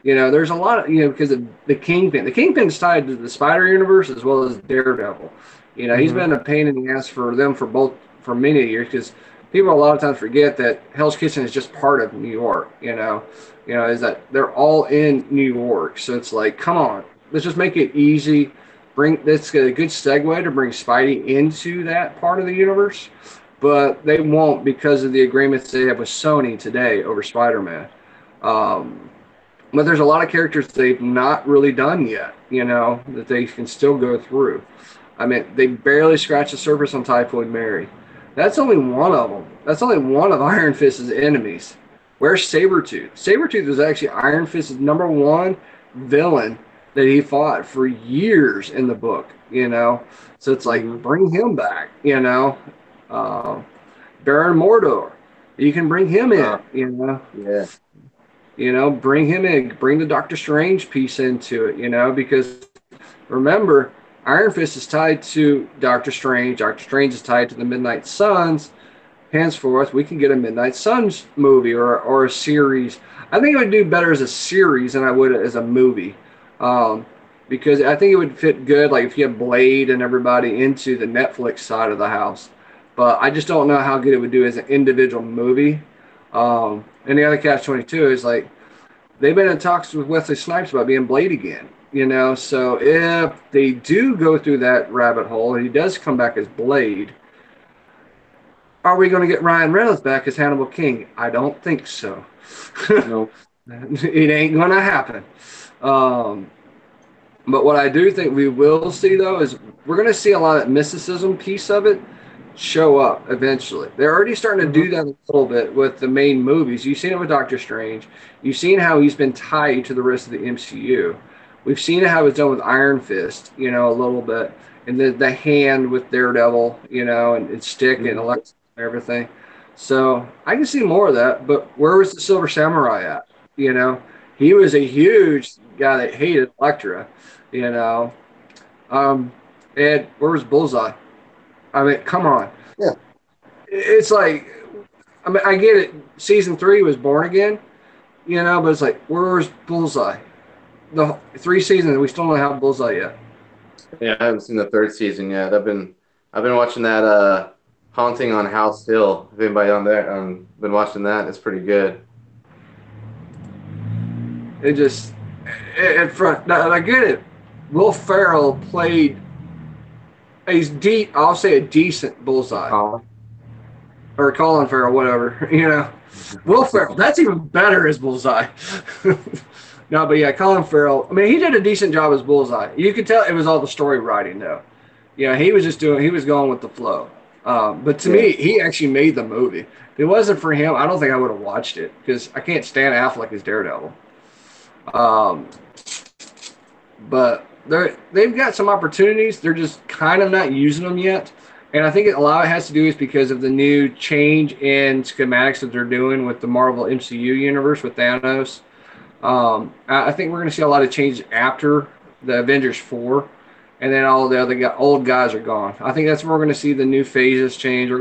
Speaker 1: There's a lot of because of the Kingpin. The Kingpin's tied to the Spider Universe as well as Daredevil. He's
Speaker 2: Hmm.
Speaker 1: been a pain in the ass for them for many years because people a lot of times forget that Hell's Kitchen is just part of New York. Is that they're all in New York, so it's like, come on, let's just make it easy. Bring that's a good segue to bring Spidey into that part of the universe, but they won't because of the agreements they have with Sony today over Spider-Man. Um, but there's a lot of characters they've not really done yet, that they can still go through. I mean, they barely scratched the surface on Typhoid Mary. That's only one of them. That's only one of Iron Fist's enemies. Where's Sabretooth? Sabretooth was actually Iron Fist's number one villain that he fought for years in the book, So it's like,
Speaker 2: Hmm.
Speaker 1: bring him back, Uh, Baron Mordor. You can bring him in,
Speaker 2: Yeah.
Speaker 1: Bring him in, bring the Doctor Strange piece into it, because remember, Iron Fist is tied to Doctor Strange. Doctor Strange is tied to the Midnight Suns. Henceforth, we can get a Midnight Suns movie or a series. I think it would do better as a series than I would as a movie. Um, because I think it would fit good, like if you have Blade and everybody into the Netflix side of the house. But I just don't know how good it would do as an individual movie. And the other catch 22 is like they've been in talks with Wesley Snipes about being Blade again. So if they do go through that rabbit hole and he does come back as Blade, are we going to get Ryan Reynolds back as Hannibal King? I don't think so.
Speaker 2: No.
Speaker 1: It ain't going to happen. Um, but what I do think we will see, though, is we're going to see a lot of that mysticism piece of it show up eventually. They're already starting to
Speaker 2: Hmm.
Speaker 1: do that a little bit with the main movies. You've seen it with Doctor Strange. You've seen how he's been tied to the rest of the MCU. We've seen how it's done with Iron Fist, a little bit. And the hand with Daredevil, and Stick and
Speaker 2: Hmm.
Speaker 1: Alexa and everything. So I can see more of that. But where was the Silver Samurai at? You know, he was a huge guy that hated Elektra, you know. Um, and where was Bullseye? I mean, come on.
Speaker 2: Yeah.
Speaker 1: It's like, I mean, I get it. Season three was Born Again, but it's like, where's Bullseye? The three seasons, we still don't have Bullseye yet.
Speaker 2: Yeah, I haven't seen the third season yet. I've been watching that Haunting on House Hill. If anybody on there been watching that, it's pretty good.
Speaker 1: It just, in front, now, I get it. Will Ferrell played I'll say a decent Bullseye,
Speaker 2: Oh.
Speaker 1: or Colin Farrell, whatever. Will Ferrell, that's even better as Bullseye. No, but yeah, Colin Farrell. I mean, he did a decent job as Bullseye. You could tell it was all the story writing, though. He was he was going with the flow. But to
Speaker 2: Yeah.
Speaker 1: me, he actually made the movie. If it wasn't for him, I don't think I would have watched it because I can't stand Affleck as Daredevil. Um, but they've got some opportunities. They're just kind of not using them yet. And I think a lot of it has to do is because of the new change in schematics that they're doing with the Marvel MCU universe with Thanos. I think we're going to see a lot of changes after the Avengers 4, and then all the other old guys are gone. I think that's where we're going to see the new phases change.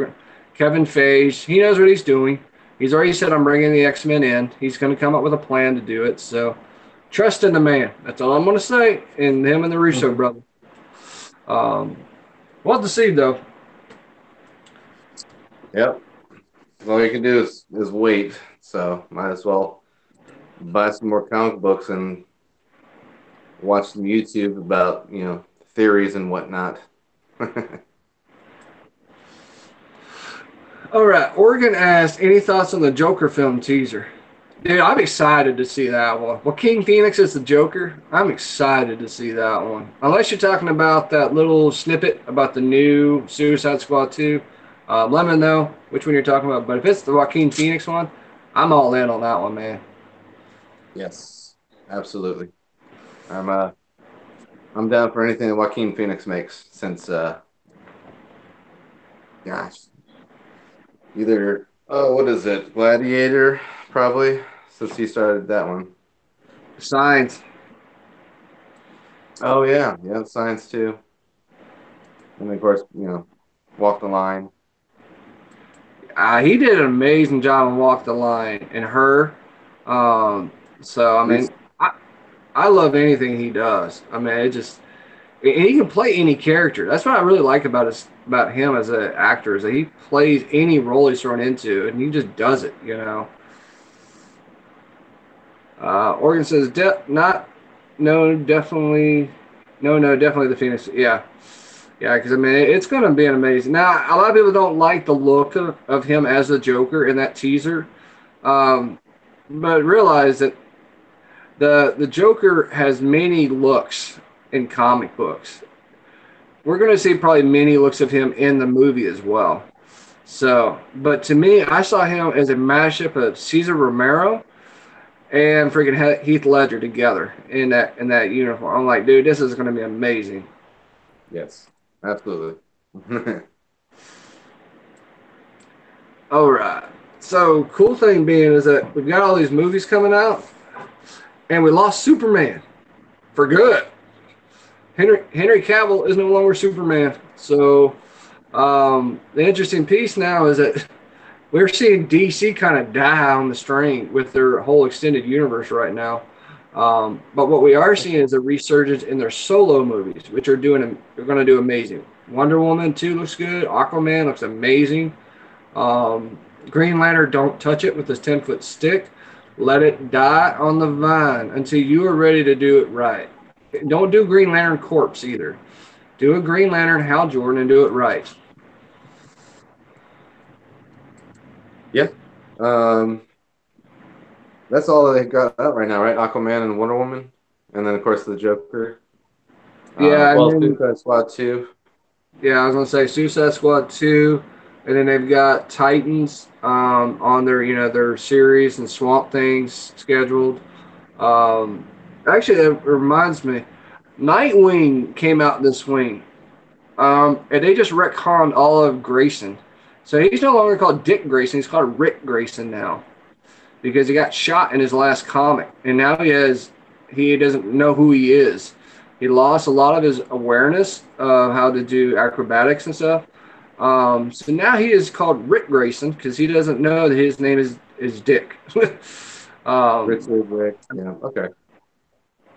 Speaker 1: Kevin Feige, he knows what he's doing. He's already said, I'm bringing the X-Men in. He's going to come up with a plan to do it. So trust in the man. That's all I'm going to say. And him and the Russo
Speaker 2: Hmm.
Speaker 1: brother. Um, we'll have to see, though.
Speaker 2: Yep. All you can do is wait. So might as well buy some more comic books and watch some YouTube about theories and whatnot.
Speaker 1: All right. Oregon asked, any thoughts on the Joker film teaser? Dude, I'm excited to see that one. Well, King Phoenix is the Joker. I'm excited to see that one. Unless you're talking about that little snippet about the new Suicide Squad 2. Let me know which one you're talking about. But if it's the Joaquin Phoenix one, I'm all in on that one, man.
Speaker 2: Yes, absolutely. I'm I'm down for anything that Joaquin Phoenix makes since gosh, either what is it? Gladiator, probably, since he started that one.
Speaker 1: Signs.
Speaker 2: Oh yeah, yeah, science too. And of course, Walk the Line.
Speaker 1: He did an amazing job on Walk the Line and Her. Um, so I mean,
Speaker 2: Reese,
Speaker 1: I I love anything he does. I mean, it just and he can play any character. That's what I really like about him as an actor is that he plays any role he's thrown into, and he just does it. Oregon says not no definitely no definitely the Phoenix. Yeah, because I mean it's going to be an amazing. Now a lot of people don't like the look of him as the Joker in that teaser, um, but realize that the Joker has many looks in comic books. We're going to see probably many looks of him in the movie as well. So, but to me, I saw him as a mashup of Cesar Romero and freaking Heath Ledger together in that uniform. I'm like, dude, this is going to be amazing.
Speaker 2: yes, absolutely.
Speaker 1: All right. So, cool thing being is that we've got all these movies coming out, and we lost Superman for good. Henry Cavill is no longer Superman. So, the interesting piece now is that we're seeing DC kind of die on the string with their whole extended universe right now. But what we are seeing is a resurgence in their solo movies, which are going to do amazing. Wonder Woman 2 looks good. Aquaman looks amazing. Um, Green Lantern, don't touch it with this 10-foot stick. Let it die on the vine until you are ready to do it right. Don't do Green Lantern Corpse either. Do a Green Lantern Hal Jordan and do it right.
Speaker 2: Yeah. Um, that's all they got out right now, right? Aquaman and Wonder Woman, and then of course the Joker.
Speaker 1: Yeah, and
Speaker 2: Well,
Speaker 1: then
Speaker 2: Suicide Squad 2.
Speaker 1: yeah, I was gonna say Suicide Squad 2, and then they've got Titans on their series and Swamp Things scheduled. Um, Actually, that reminds me, Nightwing came out this week, and they just retconned all of Grayson, so he's no longer called Dick Grayson; he's called Rick Grayson now because he got shot in his last comic, and now he doesn't know who he is. He lost a lot of his awareness of how to do acrobatics and stuff. So now he is called Rick Grayson because he doesn't know that his name is Dick. um,
Speaker 2: Richard Rick. Yeah. Okay.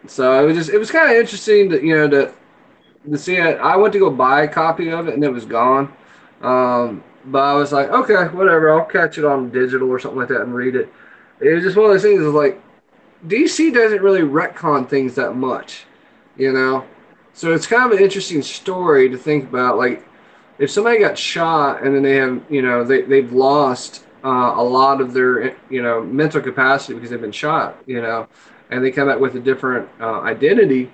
Speaker 1: so it was kind of interesting to see it. I went to go buy a copy of it and it was gone. But I was like, okay, whatever. I'll catch it on digital or something like that and read it. It was just one of those things. Is like DC doesn't really retcon things that much, you know. So it's kind of an interesting story to think about. Like if somebody got shot and then they have, they've lost a lot of their, mental capacity because they've been shot, and they come out with a different identity.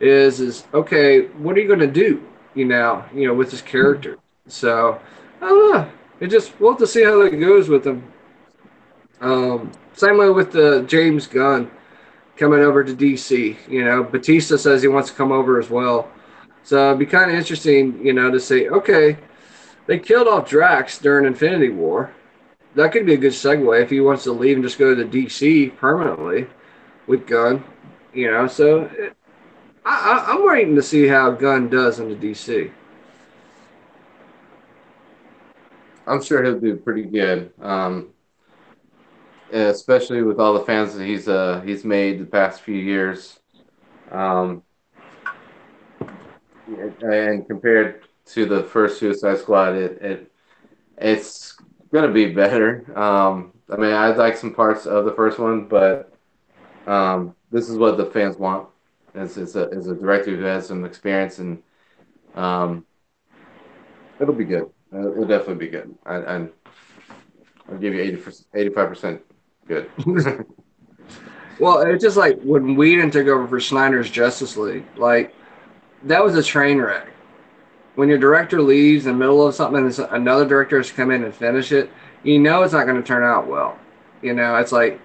Speaker 1: Is okay? What are you going to do? With this character. So I don't know. We'll have to see how that goes with them. Same way with the James Gunn coming over to DC. Batista says he wants to come over as well. So it'd be kind of interesting, to say, okay, they killed off Drax during Infinity War. That could be a good segue if he wants to leave and just go to DC permanently with Gunn. So I'm waiting to see how Gunn does in the DC.
Speaker 2: I'm sure he'll do pretty good. Especially with all the fans that he's made the past few years. Um, and compared to the first Suicide Squad, it's gonna be better. I mean, I like some parts of the first one, but this is what the fans want. As a director who has some experience, and um, it'll be good. It'll definitely be good. I'll give you 85% good.
Speaker 1: Well, it's just like when Whedon took over for Snyder's Justice League. Like that was a train wreck. When your director leaves in the middle of something and another director has to come in and finish it, it's not going to turn out well. It's like,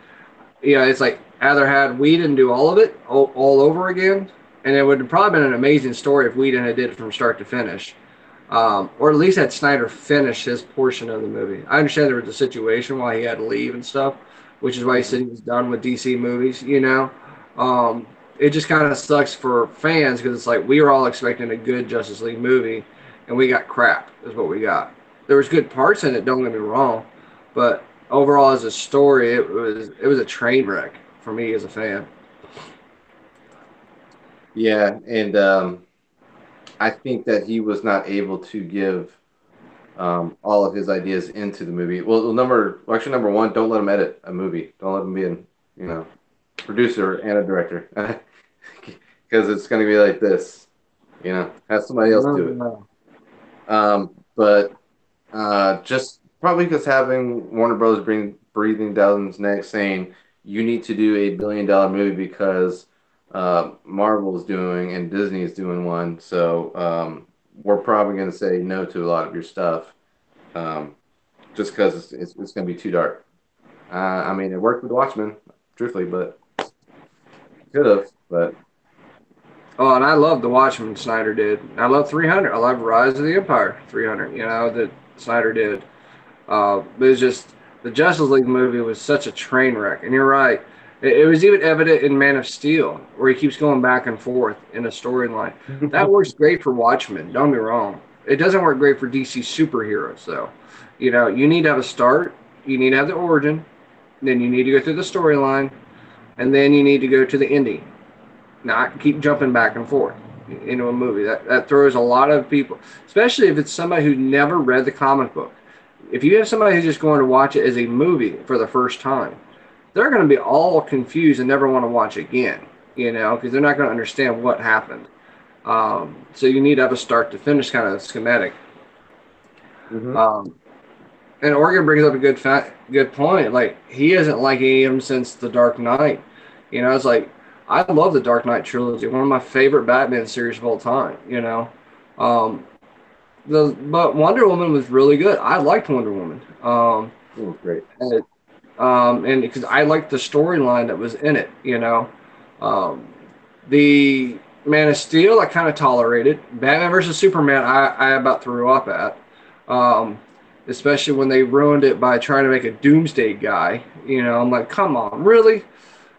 Speaker 1: it's like either had Whedon do all of it all over again, and it would have probably been an amazing story if Whedon had did it from start to finish, or at least had Snyder finish his portion of the movie. I understand there was a situation why he had to leave and stuff, which is why he said he
Speaker 2: Mhm.
Speaker 1: was done with DC movies. It just kind of sucks for fans because it's like we were all expecting a good Justice League movie, and we got crap. Is what we got. There was good parts in it. Don't get me wrong, but overall as a story, it was a train wreck for me as a fan.
Speaker 2: Yeah, and I think that he was not able to give all of his ideas into the movie. Actually, number one, don't let him edit a movie. Don't let him be an, you know, producer and a director, because it's going to be like this. Have somebody else do it.
Speaker 1: No.
Speaker 2: But just probably because having Warner Bros. Breathing down his neck, saying you need to do a $1 billion movie because Marvel is doing and Disney is doing one. So we're probably going to say no to a lot of your stuff, um, just because it's going to be too dark. I mean, it worked with Watchmen, truthfully, but could have. But
Speaker 1: Oh, and I love the Watchmen Snyder did. I love 300. I love Rise of the Empire 300. That Snyder did. But it's just the Justice League movie was such a train wreck. And you're right. It was even evident in Man of Steel, where he keeps going back and forth in a storyline. That works great for Watchmen. Don't be wrong. It doesn't work great for DC superheroes, though. You need to have a start. You need to have the origin. Then you need to go through the storyline, and then you need to go to the ending. Not keep jumping back and forth into a movie. That throws a lot of people, especially if it's somebody who never read the comic book. If you have somebody who's just going to watch it as a movie for the first time, they're going to be all confused and never want to watch again, because they're not going to understand what happened. So you need to have a start to finish kind of schematic.
Speaker 2: hmm
Speaker 1: Um, and Oregon brings up a good point. Like he hasn't liked any of them since The Dark Knight. It's like I love the Dark Knight trilogy, one of my favorite Batman series of all time. Um, but Wonder Woman was really good. I liked Wonder Woman.
Speaker 2: it was great.
Speaker 1: And because I liked the storyline that was in it. Um, the Man of Steel I kind of tolerated. Batman versus Superman I about threw up at. Um, Especially when they ruined it by trying to make a Doomsday guy. I'm like, come on, really?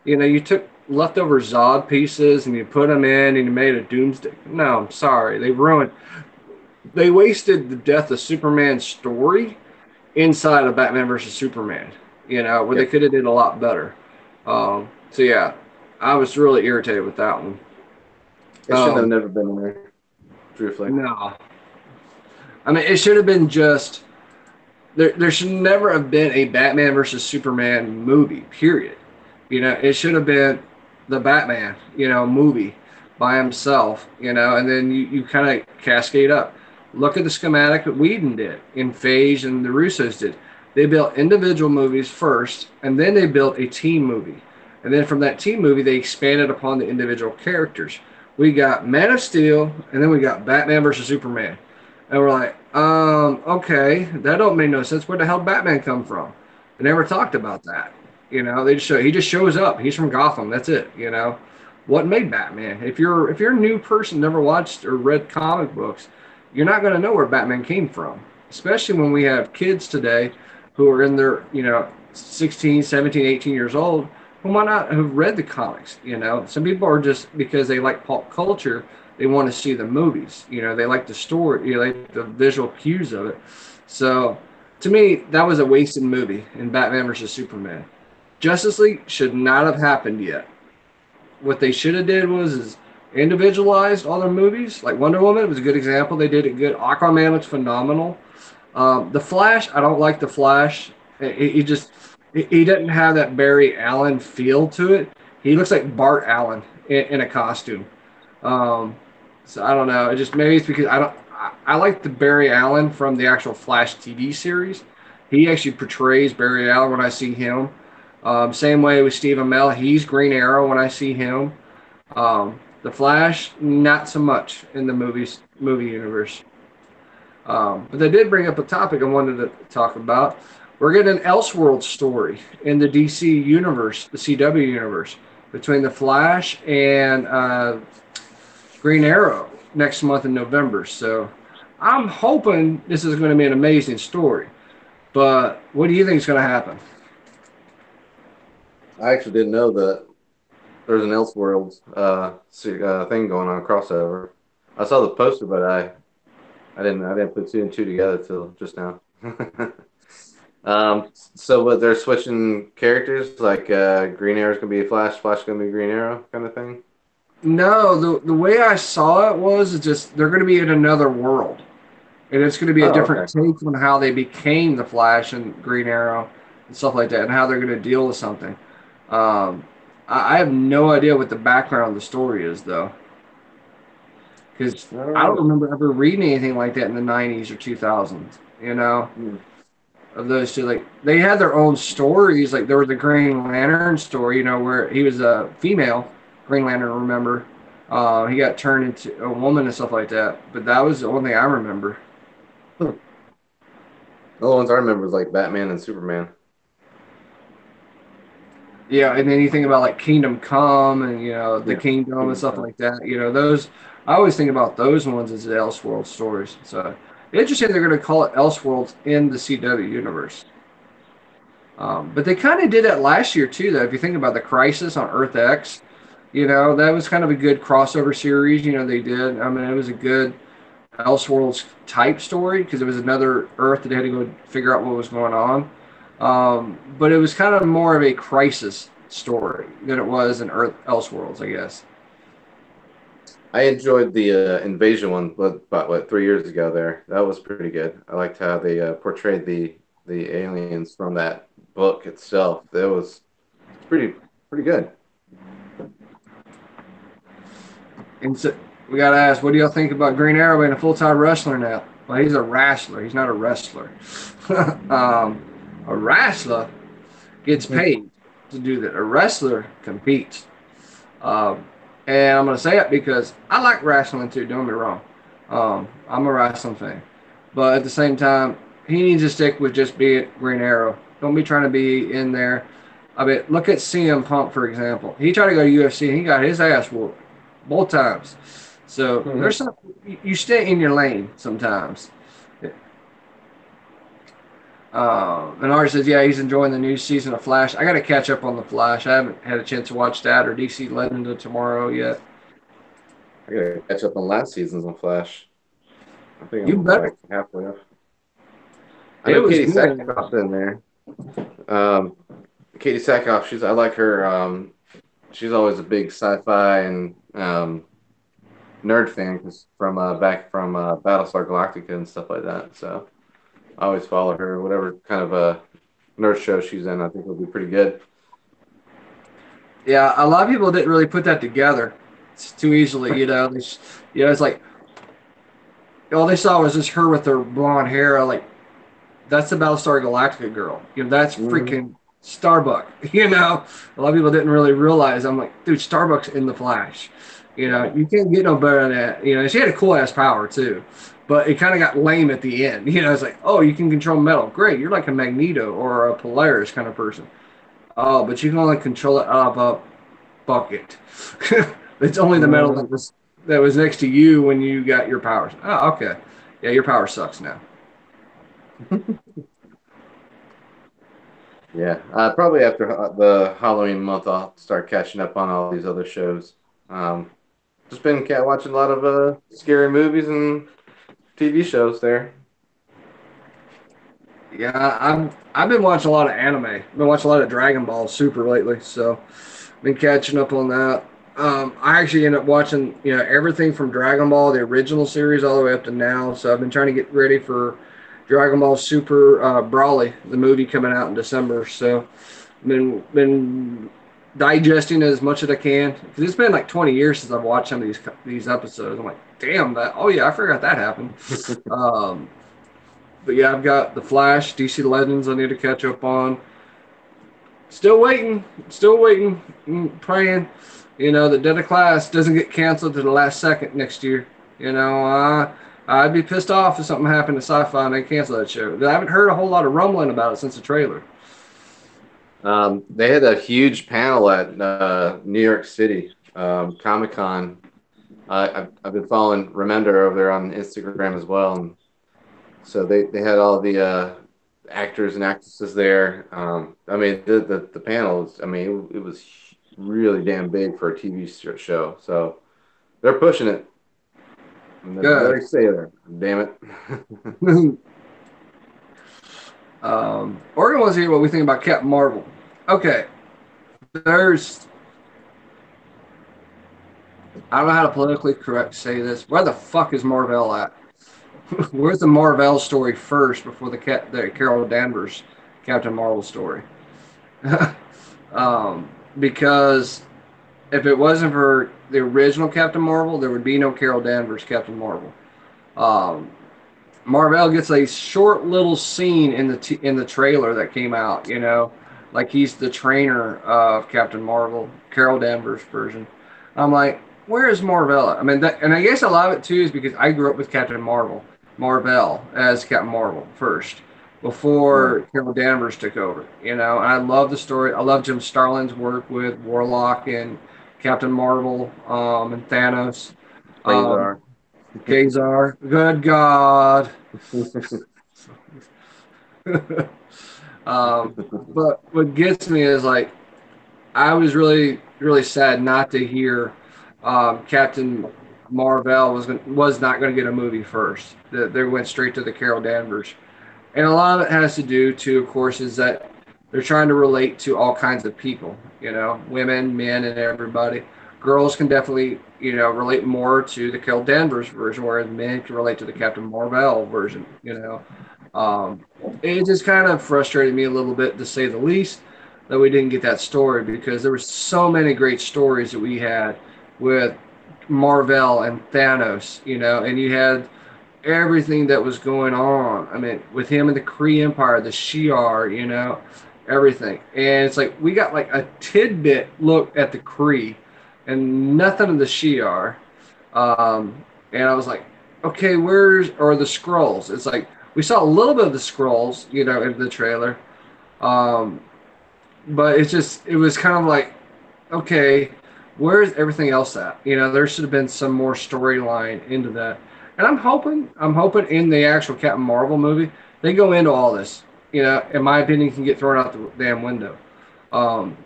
Speaker 1: You took leftover Zod pieces and you put them in and you made a Doomsday. No, I'm sorry, they wasted the death of Superman's story inside of Batman versus Superman. Where they
Speaker 2: Yep.
Speaker 1: could have did a lot better. So yeah, I was really irritated with that one.
Speaker 2: It shouldn't have
Speaker 1: Um,
Speaker 2: never been there, truthfully.
Speaker 1: no, I mean it should have been just there should never have been a Batman versus Superman movie. Period. It should have been the Batman, movie by himself. And then you kind of cascade up. Look at the schematic that Whedon did, in Phage and the Russos did. They built individual movies first, and then they built a team movie. And then from that team movie, they expanded upon the individual characters. We got Man of Steel, and then we got Batman versus Superman. And we're like, okay, that don't make no sense. Where the hell did Batman come from? They never talked about that. They just show he just shows up. He's from Gotham. That's it. What made Batman? If you're a new person, never watched or read comic books, you're not going to know where Batman came from. Especially when we have kids today who are in their 16, 17, 18 years old who might not have read the comics. Some people are just because they like pop culture, they want to see the movies. They like the story, they like the visual cues of it. So to me, that was a wasted movie in Batman versus Superman. Justice League should not have happened yet. What they should have did was is individualized all their movies. Like Wonder Woman was a good example. They did it good. Aquaman looks phenomenal. The Flash, I don't like the Flash. He just he doesn't have that Barry Allen feel to it. He looks like Bart Allen in a costume. Um, so I don't know. It just maybe it's because I don't. I like the Barry Allen from the actual Flash TV series. He actually portrays Barry Allen when I see him. Same way with Stephen Amell. He's Green Arrow when I see him. The Flash, not so much in the movie universe. But they did bring up a topic I wanted to talk about. We're getting an Elseworld story in the DC universe, the CW universe, between the Flash and Green Arrow next month in November. So I'm hoping this is going to be an amazing story. But what do you think is going to happen?
Speaker 2: I actually didn't know that there's an Elseworlds thing going on crossover. I saw the poster, but I didn't put two and two together till just now. So what they're switching characters, like Green Arrow's gonna be Flash, Flash gonna be Green Arrow, kind of thing.
Speaker 1: No, the way I saw it was just they're going to be in another world, and it's going to be a
Speaker 2: Oh,
Speaker 1: different
Speaker 2: okay.
Speaker 1: take on how they became the Flash and Green Arrow and stuff like that, and how they're going to deal with something. Um, I have no idea what the background of the story is though, because
Speaker 2: All
Speaker 1: I don't
Speaker 2: right.
Speaker 1: remember ever reading anything like that in the '90s or 2000s. You know,
Speaker 2: Hmm.
Speaker 1: of those two, like they had their own stories. Like there was a Green Lantern story, you know, where he was a female Green Lantern. Remember, he got turned into a woman and stuff like that. But that was the only thing I remember.
Speaker 2: The only ones I remember is like Batman and Superman.
Speaker 1: Yeah, and then you think about like Kingdom Come and the
Speaker 2: Yeah.
Speaker 1: Kingdom and
Speaker 2: Kingdom
Speaker 1: stuff
Speaker 2: Come.
Speaker 1: like that. Those I always think about those ones as the Elseworld stories. So interesting they're going to call it Elseworlds in the CW universe. But they kind of did that last year too, though. If you think about the Crisis on Earth X, that was kind of a good crossover series. They did. I mean, it was a good Elseworlds type story because it was another Earth that they had to go figure out what was going on. But it was kind of more of a crisis story than it was in Earth Elseworlds, I guess.
Speaker 2: I enjoyed the Invasion one, but about what 3 years ago there. That was pretty good. I liked how they portrayed the aliens from that book itself. It's pretty good.
Speaker 1: And so we got to ask, what do y'all think about Green Arrow being a full time wrestler now? Well, he's a wrestler. He's not a wrestler. um, a wrestler gets paid to do that. A wrestler competes. Um, and I'm going to say it because I like wrestling too, don't get me wrong. I'm a wrestling fan. But at the same time, he needs to stick with just being Green Arrow. Don't be trying to be in there. I mean, look at CM Punk, for example. He tried to go to UFC and he got his ass whooped both times. So there's some, you stay in your lane sometimes. And Art says, yeah, he's enjoying the new season of Flash. I got to catch up on the Flash. I haven't had a chance to watch that or DC Legend tomorrow yet.
Speaker 2: I gotta catch up on last season's on Flash. I think
Speaker 1: You
Speaker 2: I'm
Speaker 1: better.
Speaker 2: like halfway up. I
Speaker 1: It
Speaker 2: know
Speaker 1: was
Speaker 2: Katie
Speaker 1: good.
Speaker 2: Sackhoff's in there. Um, Katie Sackhoff, I like her. She's always a big sci-fi and nerd fan 'cause from back from Battlestar Galactica and stuff like that. So I always follow her. Whatever kind of a nerd show she's in, I think will be pretty good.
Speaker 1: Yeah, a lot of people didn't really put that together. It's too easily, it's like all they saw was just her with her blonde hair. Like that's the Battlestar Galactica girl. That's
Speaker 2: Hmm.
Speaker 1: freaking Starbuck. A lot of people didn't really realize. I'm like, dude, Starbuck's in the Flash.
Speaker 2: Yeah.
Speaker 1: You can't get no better than that. She had a cool ass power too, but it kind of got lame at the end. It's like, oh, you can control metal. Great, you're like a Magneto or a Polaris kind of person. Oh, but you can only control it out of a bucket. It's only the metal
Speaker 2: Hmm.
Speaker 1: that was next to you when you got your powers. Oh, okay. Yeah, your power sucks now.
Speaker 2: Yeah. Probably after the Halloween month, I'll start catching up on all these other shows. Um, just been cat watching a lot of scary movies and TV shows there.
Speaker 1: Yeah, I've been watching a lot of anime. I've been watching a lot of Dragon Ball Super lately, so been catching up on that. I actually ended up watching everything from Dragon Ball, the original series, all the way up to now. So I've been trying to get ready for Dragon Ball Super Brawly, the movie coming out in December. So been digesting as much as I can because it's been like 20 years since I've watched some of these episodes. I'm like, damn that! Oh yeah, I forgot that happened. Um, but yeah, I've got the Flash, DC Legends I need to catch up on. Still waiting, praying. The Dead of Class doesn't get canceled to the last second next year. I'd be pissed off if something happened to Sci-Fi and they cancel that show. I haven't heard a whole lot of rumbling about it since the trailer.
Speaker 2: They had a huge panel at New York City Comic Con I've been following Remender over there on Instagram as well, and so they had all the actors and actresses there. I mean, the panels. I mean, it was really damn big for a TV show. So they're pushing it, and they
Speaker 1: Good.
Speaker 2: better stay there. Damn it.
Speaker 1: Oregon wants to hear what we think about Captain Marvel. Okay, there's I don't know how to politically correct say this. Where the fuck is Marvel at? Where's the Marvel story first before the Carol Danvers Captain Marvel story? Because if it wasn't for the original Captain Marvel, there would be no Carol Danvers Captain Marvel. Um, Marvel gets a short little scene in the trailer that came out. Like he's the trainer of Captain Marvel, Carol Danvers version. I'm like, where is Marvel? I mean, and I guess a lot of it too is because I grew up with Captain Marvel as Captain Marvel first,
Speaker 2: Yeah,
Speaker 1: before Carol Danvers took over. And I love the story. I love Jim Starlin's work with Warlock and Captain Marvel, and Thanos. Um,
Speaker 2: Quasar.
Speaker 1: Kazar, good God. um, but what gets me is like I was really really sad not to hear Captain Marvel was not going to get a movie first. They went straight to the Carol Danvers, and a lot of it has to do to, of course, is that they're trying to relate to all kinds of people. Women, men, and everybody. Girls can definitely relate more to the Carol Danvers version, whereas men can relate to the Captain Marvel version. Um, it just kind of frustrated me a little bit, to say the least, that we didn't get that story, because there were so many great stories that we had with Marvel and Thanos, and you had everything that was going on. I mean, with him and the Kree Empire, the Shi'ar, everything. And it's like we got like a tidbit look at the Kree and nothing of the Shi'ar. And I was like, okay, where's or the scrolls? It's like we saw a little bit of the scrolls, in the trailer. Um, but it was kind of like, okay, where's everything else at? There should have been some more storyline into that. And I'm hoping in the actual Captain Marvel movie, they go into all this. In my opinion, can get thrown out the damn window. Um,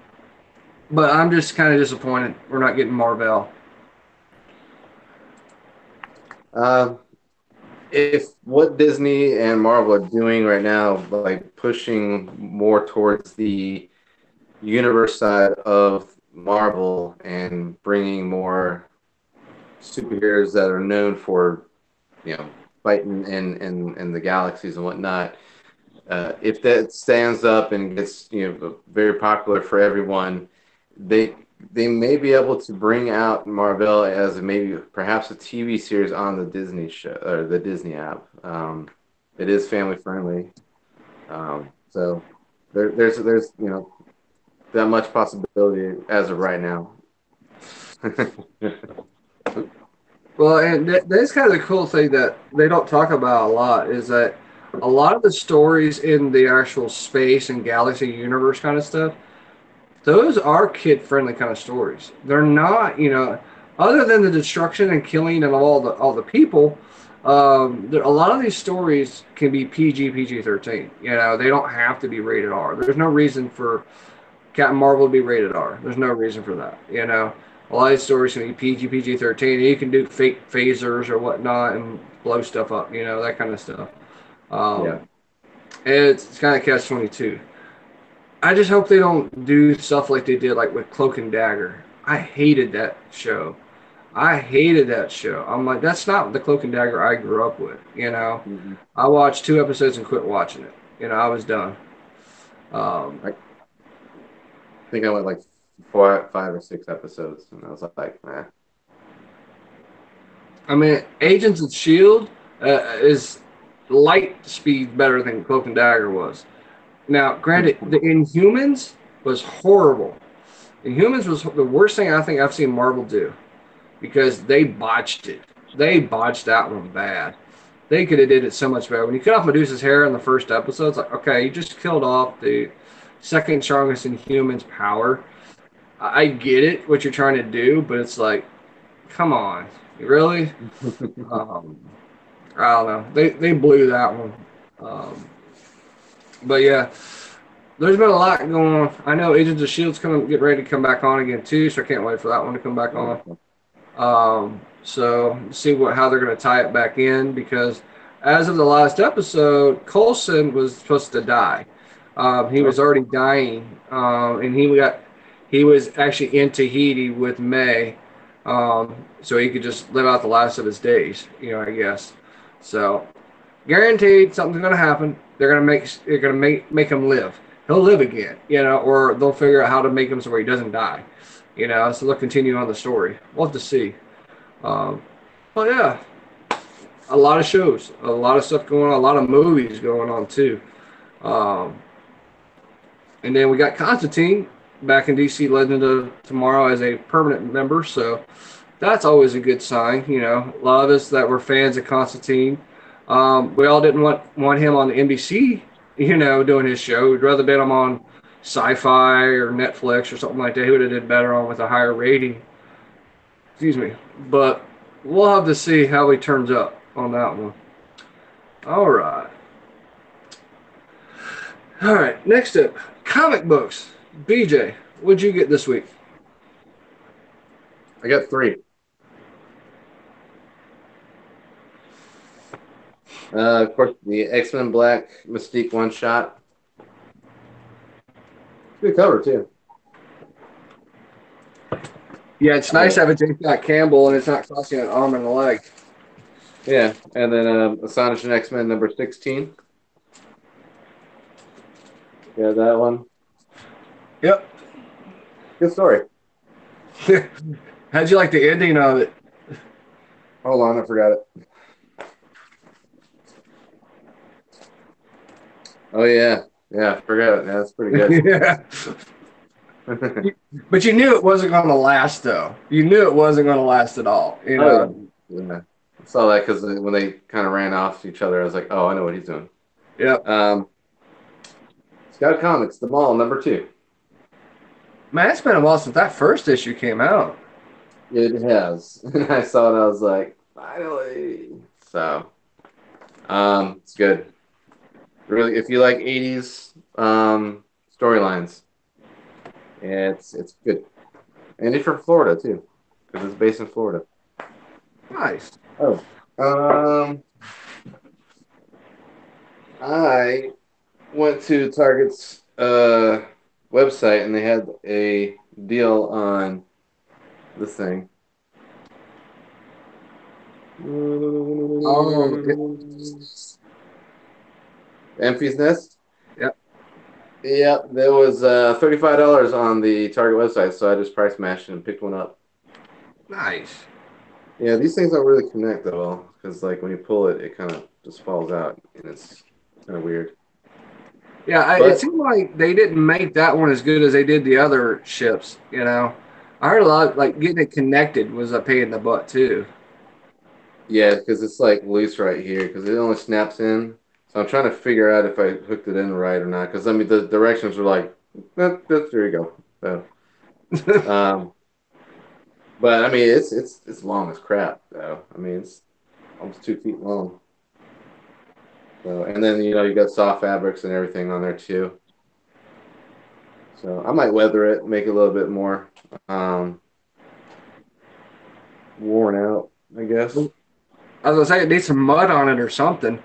Speaker 1: but I'm just kind of disappointed we're not getting Marvel.
Speaker 2: Uh, if what Disney and Marvel are doing right now, like pushing more towards the universe side of Marvel and bringing more superheroes that are known for, fighting in the galaxies and whatnot. If that stands up and gets very popular for everyone, they they may be able to bring out Marvel as maybe perhaps a TV series on the Disney show or the Disney app. It is family friendly, so there's that much possibility as of right now.
Speaker 1: Well, and that's kind of the cool thing that they don't talk about a lot, is that a lot of the stories in the actual space and galaxy universe kind of stuff, those are kid friendly kind of stories. They're not, other than the destruction and killing of all the people. A lot of these stories can be PG 13. They don't have to be rated R. There's no reason for Captain Marvel to be rated R. There's no reason for that. A lot of these stories can be PG 13. You can do fake phasers or whatnot and blow stuff up. That kind of stuff.
Speaker 2: Yeah.
Speaker 1: Um, it's kind of catch 22. I just hope they don't do stuff like they did, like with Cloak and Dagger. I hated that show. I hated that show. I'm like, that's not the Cloak and Dagger I grew up with.
Speaker 2: Mhm.
Speaker 1: I watched 2 episodes and quit watching it. I was done. Um,
Speaker 2: I think I went like 5 or 6 episodes, and I was like, nah.
Speaker 1: I mean, Agents of Shield is light speed better than Cloak and Dagger was. Now, granted, the Inhumans was horrible. Inhumans was the worst thing I think I've seen Marvel do, because they botched it. They botched that one bad. They could have did it so much better. When you cut off Medusa's hair in the first episode, it's like, okay, you just killed off the second strongest Inhuman's power. I get it, what you're trying to do, but it's like, come on. Really? Um, I don't know. They blew that one. Um, but yeah, there's been a lot going on. I know Agents of Shield's coming, get ready to come back on again too, so I can't wait for that one to come back on. So see what how they're going to tie it back in because as of the last episode, Coulson was supposed to die. He was
Speaker 2: Okay.
Speaker 1: already dying, and he was actually in Tahiti with May, so he could just live out the last of his days. I guess. So guaranteed something's going to happen. They're going to make him live. He'll live again, or they'll figure out how to make him so he doesn't die. So they'll continue on the story. We'll have to see. Um, but yeah, a lot of shows, a lot of stuff going on, a lot of movies going on too. Um, and then we got Constantine back in DC Legend of Tomorrow as a permanent member, so that's always a good sign. A lot of us that were fans of Constantine, we all didn't want him on the NBC, doing his show. We'd rather bet him on Sci-Fi or Netflix or something like that. He would have did better on with a higher rating. Excuse me, but we'll have to see how he turns up on that one. All right. All right. Next up, comic books. BJ, what'd you get this week?
Speaker 2: I got three. Of course, the X-Men Black Mystique one shot. Good cover too.
Speaker 1: Yeah, it's nice
Speaker 2: Uh,
Speaker 1: to have a J. Scott Campbell and it's not costing an arm and a leg.
Speaker 2: yeah, and then Astonishing X-Men number 16. Yeah, that one.
Speaker 1: Yep.
Speaker 2: Good story.
Speaker 1: How'd you like the ending of it?
Speaker 2: Hold on, I forgot it. Oh yeah, yeah, I forgot it. Yeah, that's pretty good.
Speaker 1: Yeah. But you knew it wasn't going to last, though. You knew it wasn't going to last at all.
Speaker 2: Oh yeah, yeah. I saw that because when they kind of ran off each other, I was like, oh, I know what he's doing.
Speaker 1: Yep.
Speaker 2: Um, Scout Comics, The Mall, number 2.
Speaker 1: Man, it's been a while since that first issue came out.
Speaker 2: It has. I saw it, I was like, finally. So, it's good. Really, if you like 80s storylines, it's good. And it's from Florida too, because it's based in Florida.
Speaker 1: Nice.
Speaker 2: Oh, um, I went to Target's website and they had a deal on this thing.
Speaker 1: Oh,
Speaker 2: Enfys Nest.
Speaker 1: yep.
Speaker 2: Yeah, there was $35 on the Target website, so I just price matched and picked one up.
Speaker 1: Nice.
Speaker 2: Yeah, these things don't really connect at all because, like, when you pull it, it kind of just falls out, and it's kind of weird.
Speaker 1: Yeah, it
Speaker 2: But
Speaker 1: seemed like they didn't make that one as good as they did the other ships. I heard a lot like getting it connected was a pain in the butt too.
Speaker 2: yeah, because it's like loose right here because it only snaps in. So I'm trying to figure out if I hooked it in right or not. Because I mean, the directions were like, there you go. Um, but I mean, it's long as crap though. I mean, it's almost 2 feet long. So, and then you got soft fabrics and everything on there too. So I might weather it, make it a little bit more um, worn out, I guess.
Speaker 1: I was gonna say it needs some mud on it or something.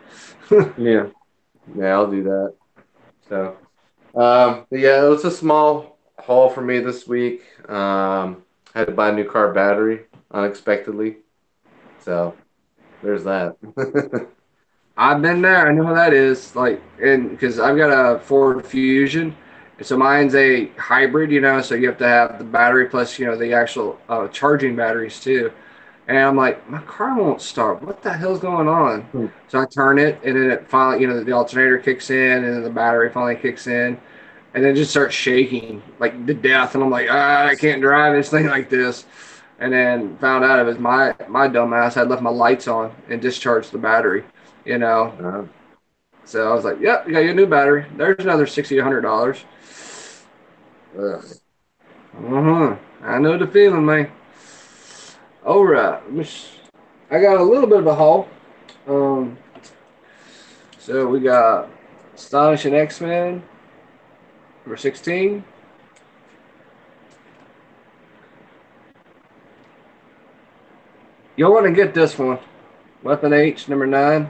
Speaker 2: Yeah, yeah, I'll do that. So, but yeah, it was a small haul for me this week. Had to buy a new car battery unexpectedly. So there's that.
Speaker 1: I've been there. I know how that is. Like, and because I've got a Ford Fusion, so mine's a hybrid. So you have to have the battery plus the actual charging batteries too. And I'm like, my car won't start. What the hell's going on? So I turn it, and then it finally, the alternator kicks in, and then the battery finally kicks in, and then it just starts shaking like to death. And I'm like, I can't drive this thing like this. And then found out it was my dumbass had left my lights on and discharged the battery. You know,
Speaker 2: Uh,
Speaker 1: so I was like, yep, you got your new battery. There's another $60 to $100.
Speaker 2: ugh.
Speaker 1: I know the feeling, man. All right. I got a little bit of a haul. Um, so we got Astonishing X-Men number 16. You'll want to get this one. Weapon H number 9.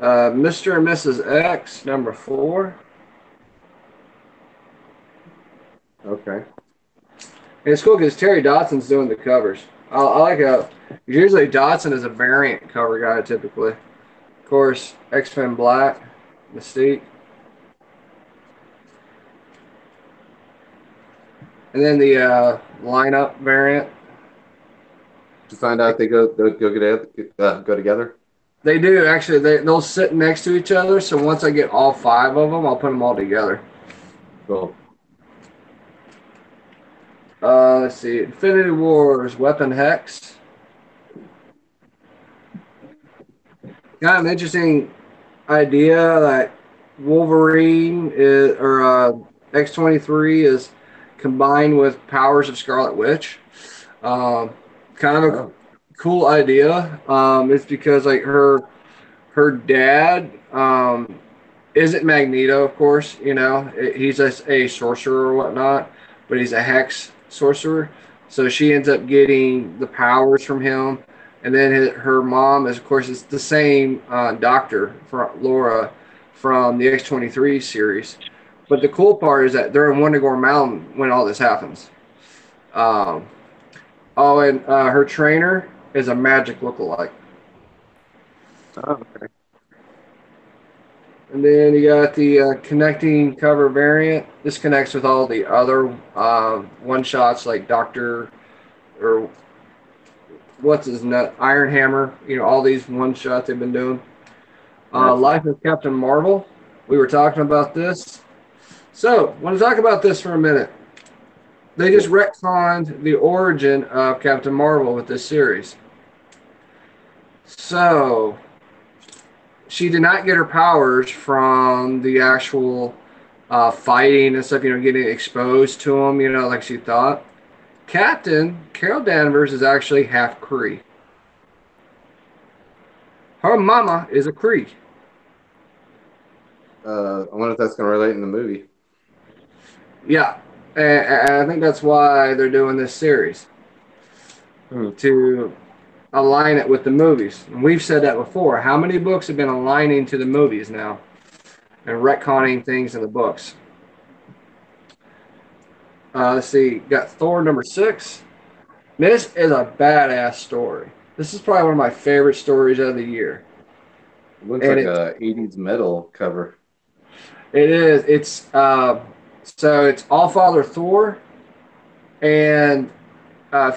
Speaker 1: Mr. and Mrs. X number 4.
Speaker 2: Okay.
Speaker 1: And it's cool because Terry Dotson's doing the covers. I like how usually Dotson is a variant cover guy typically. Of course, X-Men Black, Mystique. And then the lineup variant.
Speaker 2: To find out they go together.
Speaker 1: They do actually. They'll sit next to each other. So once I get all 5 of them, I'll put them all together.
Speaker 2: Cool.
Speaker 1: Let's see. Infinity Wars, Weapon Hex. Kind of an interesting idea that Wolverine is, or X-23 is combined with powers of Scarlet Witch. Um, kind of a
Speaker 2: Oh,
Speaker 1: cool idea. It's because like her dad isn't Magneto, of course. You know, he's a sorcerer or whatnot, but he's a hex sorcerer. So she ends up getting the powers from him, and then her mom is, of course, it's the same doctor for Laura from the X-23 series. But the cool part is that they're in Wundagore Mountain when all this happens. Um, oh, and her trainer is a magic lookalike.
Speaker 2: okay.
Speaker 1: And then you got the connecting cover variant. This connects with all the other one shots like Doctor or what's his nut Iron Hammer. You know all these one shots they've been doing.
Speaker 2: Gotcha.
Speaker 1: Life of Captain Marvel. We were talking about this. So, I want to talk about this for a minute. They just
Speaker 2: Cool.
Speaker 1: retconned the origin of Captain Marvel with this series. So, she did not get her powers from the actual fighting and stuff, you know, getting exposed to them, you know, like she thought. Captain Carol Danvers is actually half Cree. Her mama is a Cree.
Speaker 2: I wonder if that's going to relate in the movie.
Speaker 1: Yeah, and I think that's why they're doing this series
Speaker 2: Hmm.
Speaker 1: to align it with the movies. And we've said that before. How many books have been aligning to the movies now and retconning things in the books? Let's see. Got Thor number 6. This is a badass story. This is probably one of my favorite stories of the year.
Speaker 2: It looks
Speaker 1: And
Speaker 2: like a 80s metal cover.
Speaker 1: it is. So it's All Father Thor and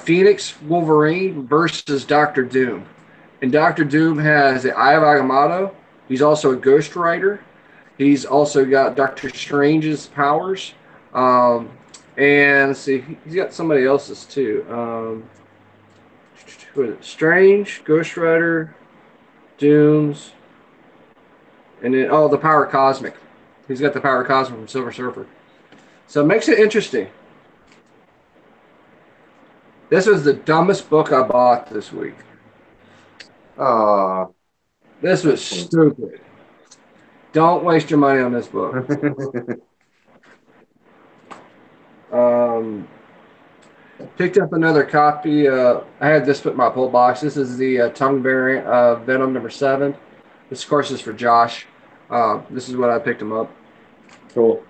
Speaker 1: Phoenix Wolverine versus Doctor Doom. And Doctor Doom has the Eye of Agamotto. He's also a Ghost Rider. He's also got Doctor Strange's powers. Um, and let's see, he's got somebody else's too. Who is it? Strange, Ghost Rider, Dooms, and then the Power Cosmic. He's got the Power Cosmic from Silver Surfer. So it makes it interesting. This was the dumbest book I bought this week.
Speaker 2: Ah,
Speaker 1: This was
Speaker 2: that's funny.
Speaker 1: stupid. Don't waste your money on this book. Um, Picked up another copy. I had this put in my pull box. This is the tongue variant of Venom number 7. This, of course, is for Josh. This is what I picked him up.
Speaker 2: Cool.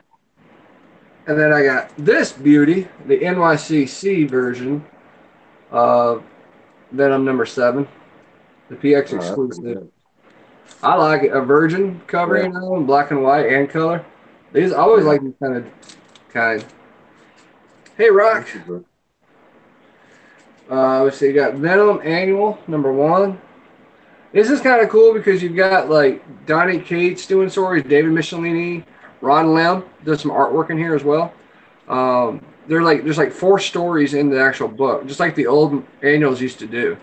Speaker 1: And then I got this beauty, the NYCC version of Venom number 7, the PX
Speaker 2: Oh, that's pretty
Speaker 1: exclusive.
Speaker 2: good.
Speaker 1: I like it. A virgin cover,
Speaker 2: Yeah.
Speaker 1: you know, in black and white and color. These I always
Speaker 2: Yeah.
Speaker 1: like these kind. Hey, Rock.
Speaker 2: This is good.
Speaker 1: Let's see. You got Venom Annual number 1. This is kind of cool because you've got like Donnie Cates doing stories, David Michelini, Ron Lim does some artwork in here as well. There's like 4 stories in the actual book, just like the old annuals used to do.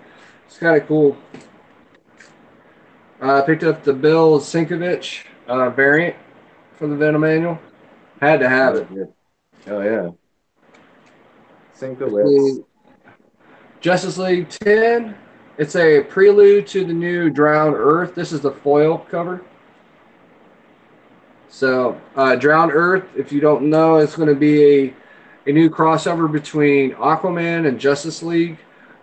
Speaker 1: It's kind of cool. I picked up the Bill Sinkovich variant for the Venom annual. Had to have
Speaker 2: That's
Speaker 1: it.
Speaker 2: good. Oh, yeah. Sinkowitz.
Speaker 1: The Justice League 10. It's a prelude to the new Drowned Earth. This is the foil cover. So, Drowned Earth, if you don't know, it's going to be a new crossover between Aquaman and Justice League.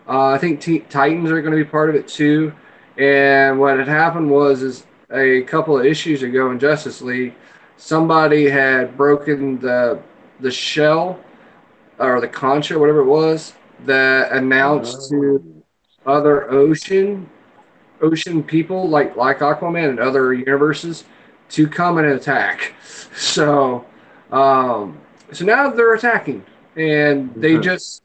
Speaker 1: I think Titans are going to be part of it too. And what had happened is a couple of issues ago in Justice League, somebody had broken the shell or the concha, whatever it was, that announced to
Speaker 2: Oh.
Speaker 1: other ocean people like Aquaman and other universes to come and attack. So, so now they're attacking, and they just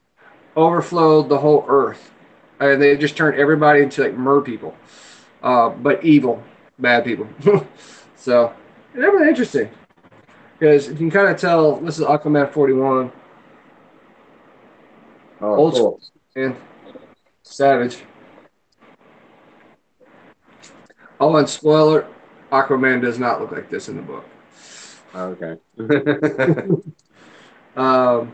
Speaker 1: overflowed the whole Earth, and they just turned everybody into like mer people, but evil, bad people. So, that was interesting because you can kind of tell this is Aquaman 41,
Speaker 2: Oh,
Speaker 1: old school
Speaker 2: cool.
Speaker 1: and savage. Oh, and spoiler, Aquaman does not look like this in the book.
Speaker 2: Okay.
Speaker 1: Of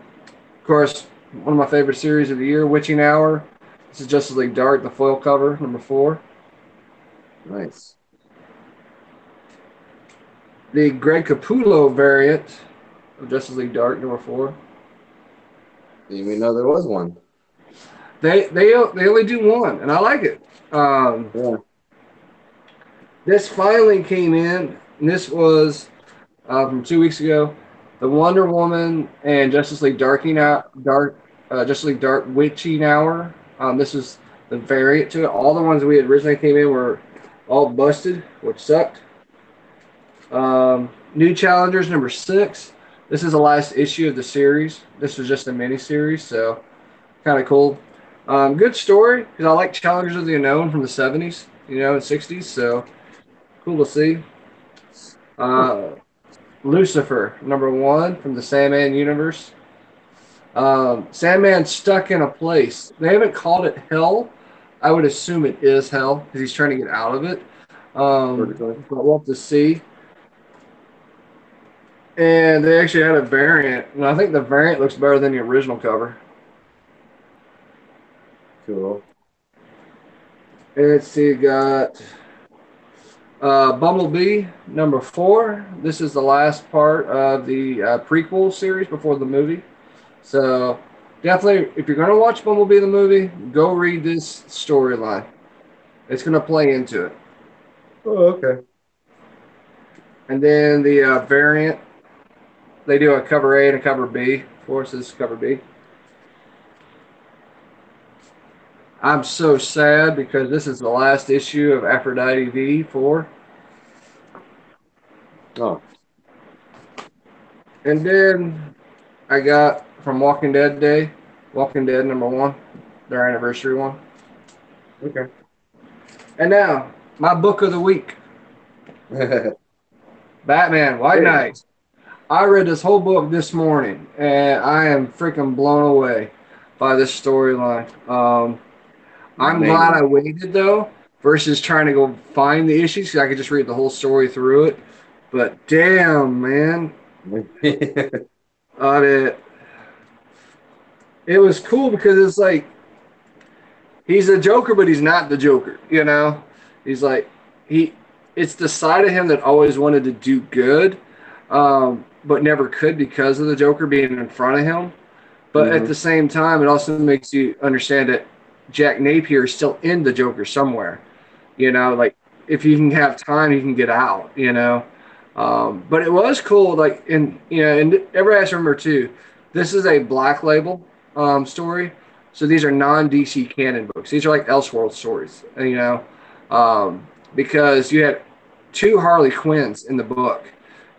Speaker 1: course, one of my favorite series of the year, Witching Hour. This is Justice League Dark, the foil cover, number 4.
Speaker 2: Nice.
Speaker 1: The Greg Capullo variant of Justice League Dark, number 4.
Speaker 2: Didn't even know there was one.
Speaker 1: They only do one, and I like it. Um,
Speaker 2: Yeah.
Speaker 1: this finally came in, and this was from 2 weeks ago. The Wonder Woman and Justice League Justice League Dark Witching Hour. This is the variant to it. All the ones we had originally came in were all busted, which sucked. New Challengers number 6. This is the last issue of the series. This was just a mini series, so kind of cool. Good story because I like Challengers of the Unknown from the 70s, and 60s. So cool to see.
Speaker 2: Huh.
Speaker 1: Uh, Lucifer number 1 from the Sandman universe. Sandman's stuck in a place. They haven't called it hell. I would assume it is hell because he's trying to get out of it.
Speaker 2: Virtually.
Speaker 1: But we'll have to see. And they actually had a variant, and I think the variant looks better than the original cover.
Speaker 2: Cool.
Speaker 1: And let's see, got Bumblebee number 4. This is the last part of the prequel series before the movie. So definitely, if you're going to watch Bumblebee the movie, go read this storyline. It's going to play into it.
Speaker 2: Oh, okay.
Speaker 1: And then the variant, they do a cover A and a cover B. Of course, this is cover B. I'm so sad because this is the last issue of Aphrodite V4.
Speaker 2: Oh,
Speaker 1: And then I got from Walking Dead Day, Walking Dead number 1, their anniversary one.
Speaker 2: okay.
Speaker 1: And now, my book of the week, Batman White
Speaker 2: Hey.
Speaker 1: Knight. I read this whole book this morning, and I am freaking blown away by this storyline. I'm glad
Speaker 2: Man.
Speaker 1: I waited though, versus trying to go find the issues because I could just read the whole story through it. But damn, man, it it was cool because it's like he's a Joker, but he's not the Joker. He's like he. It's the side of him that always wanted to do good, but never could because of the Joker being in front of him. But at
Speaker 2: Hmm.
Speaker 1: the same time, it also makes you understand that Jack Napier is still in the Joker somewhere. Like if you can have time, you can get out. But it was cool, like, and everybody has to remember too, this is a Black Label story, so these are non-DC canon books. These are like Elseworld stories, because you had 2 Harley Quinns in the book.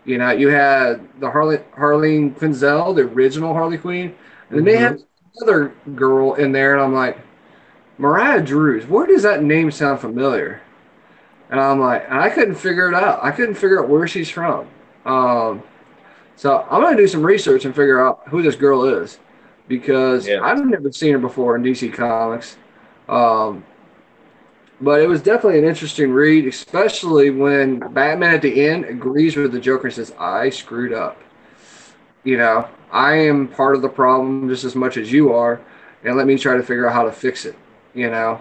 Speaker 1: You had the Harleen Quinzel, the original Harley Quinn, and then they
Speaker 2: Hmm.
Speaker 1: had another girl in there, and I'm like, Mariah Drews, where does that name sound familiar? And I'm like, and I couldn't figure it out. I couldn't figure out where she's from. Um, so I'm gonna do some research and figure out who this girl is because
Speaker 2: Yeah.
Speaker 1: I've never seen her before in DC Comics. Um, but it was definitely an interesting read, especially when Batman at the end agrees with the Joker and says, "I screwed up." I am part of the problem just as much as you are, and let me try to figure out how to fix it. You know,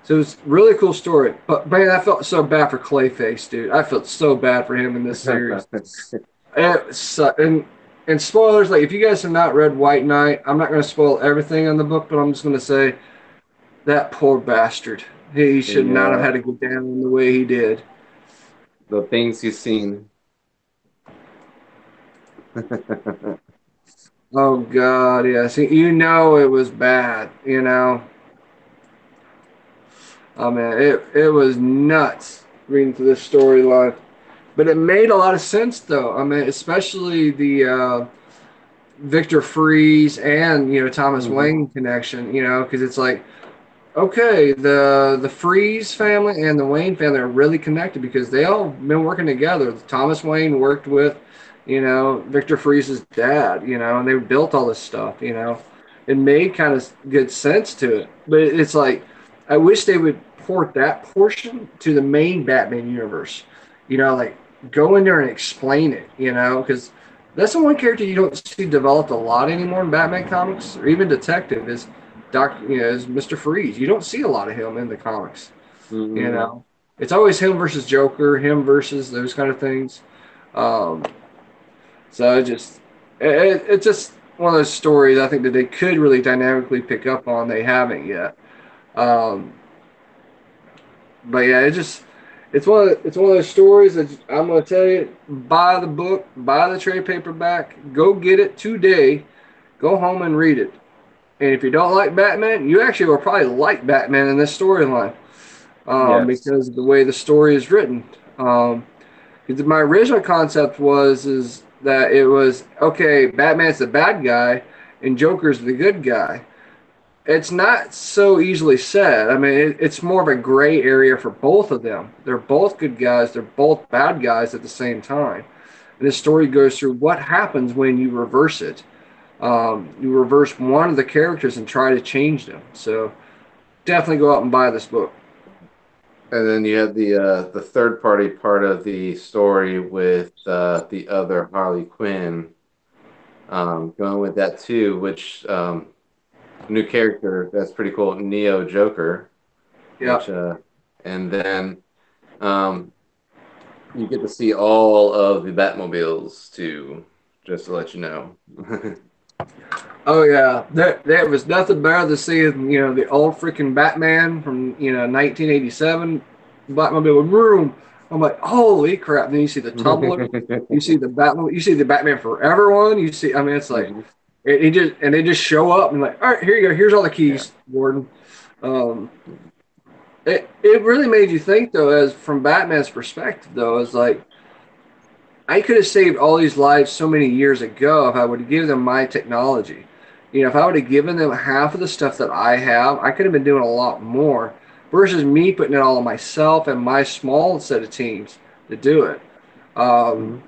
Speaker 1: so it's a really cool story. But man, I felt so bad for Clayface, dude. I felt so bad for him in this series. And spoilers, like if you guys have not read White Knight, I'm not going to spoil everything in the book, but I'm just going to say that poor bastard. He should not have
Speaker 2: Yeah,
Speaker 1: had to go down in the way he did.
Speaker 2: the things you've seen.
Speaker 1: Oh God, yes. It was bad. Oh man, it was nuts reading through this storyline. But it made a lot of sense though. I mean, especially the Victor Freeze and Thomas
Speaker 2: Hmm.
Speaker 1: Wayne connection. Because it's like, okay, the Freeze family and the Wayne family are really connected because they all been working together. Thomas Wayne worked with, Victor Freeze's dad, and they built all this stuff. It made kind of good sense to it, but it's like I wish they would port that portion to the main Batman universe. Like go in there and explain it. Because that's the one character you don't see developed a lot anymore in Batman comics or even Detective is Mr. Freeze. You don't see a lot of him in the comics. You
Speaker 2: Hmm.
Speaker 1: know, it's always him versus Joker, him versus those kind of things. Um, so it's just one of those stories I think that they could really dynamically pick up on. They haven't yet. Um, but yeah, it's one of those stories that I'm gonna tell you. Buy the book, buy the trade paperback, go get it today. Go home and read it. And if you don't like Batman, you actually will probably like Batman in this storyline
Speaker 2: Yes.
Speaker 1: because of the way the story is written. Um, my original concept is that it was okay. Batman's the bad guy, and Joker's the good guy. It's not so easily said. I mean, it's more of a gray area for both of them. They're both good guys. They're both bad guys at the same time. And this story goes through what happens when you reverse it. You reverse one of the characters and try to change them. So definitely go out and buy this book.
Speaker 2: And then you have the third party part of the story with the other Harley Quinn, going with that too, which new character that's pretty cool, Neo Joker,
Speaker 1: Yeah.
Speaker 2: which and then um, you get to see all of the Batmobiles too, just to let you know.
Speaker 1: Oh yeah. There was nothing better than seeing the old freaking Batman from 1987 Batmobile room. I'm like, holy crap! Then you see the tumbler, you see the Batman, you see the Batman Forever one. You see, I mean, it's like
Speaker 2: Mhm.
Speaker 1: they just show up and like, all right, here you go. Here's all the
Speaker 2: Yeah.
Speaker 1: keys, Gordon. Um, it really made you think though, as from Batman's perspective though, is like I could have saved all these lives so many years ago if I would have given them my technology. If I would have given them half of the stuff that I have, I could have been doing a lot more versus me putting it all on myself and my small set of teams to do it. Um,
Speaker 2: Mhm.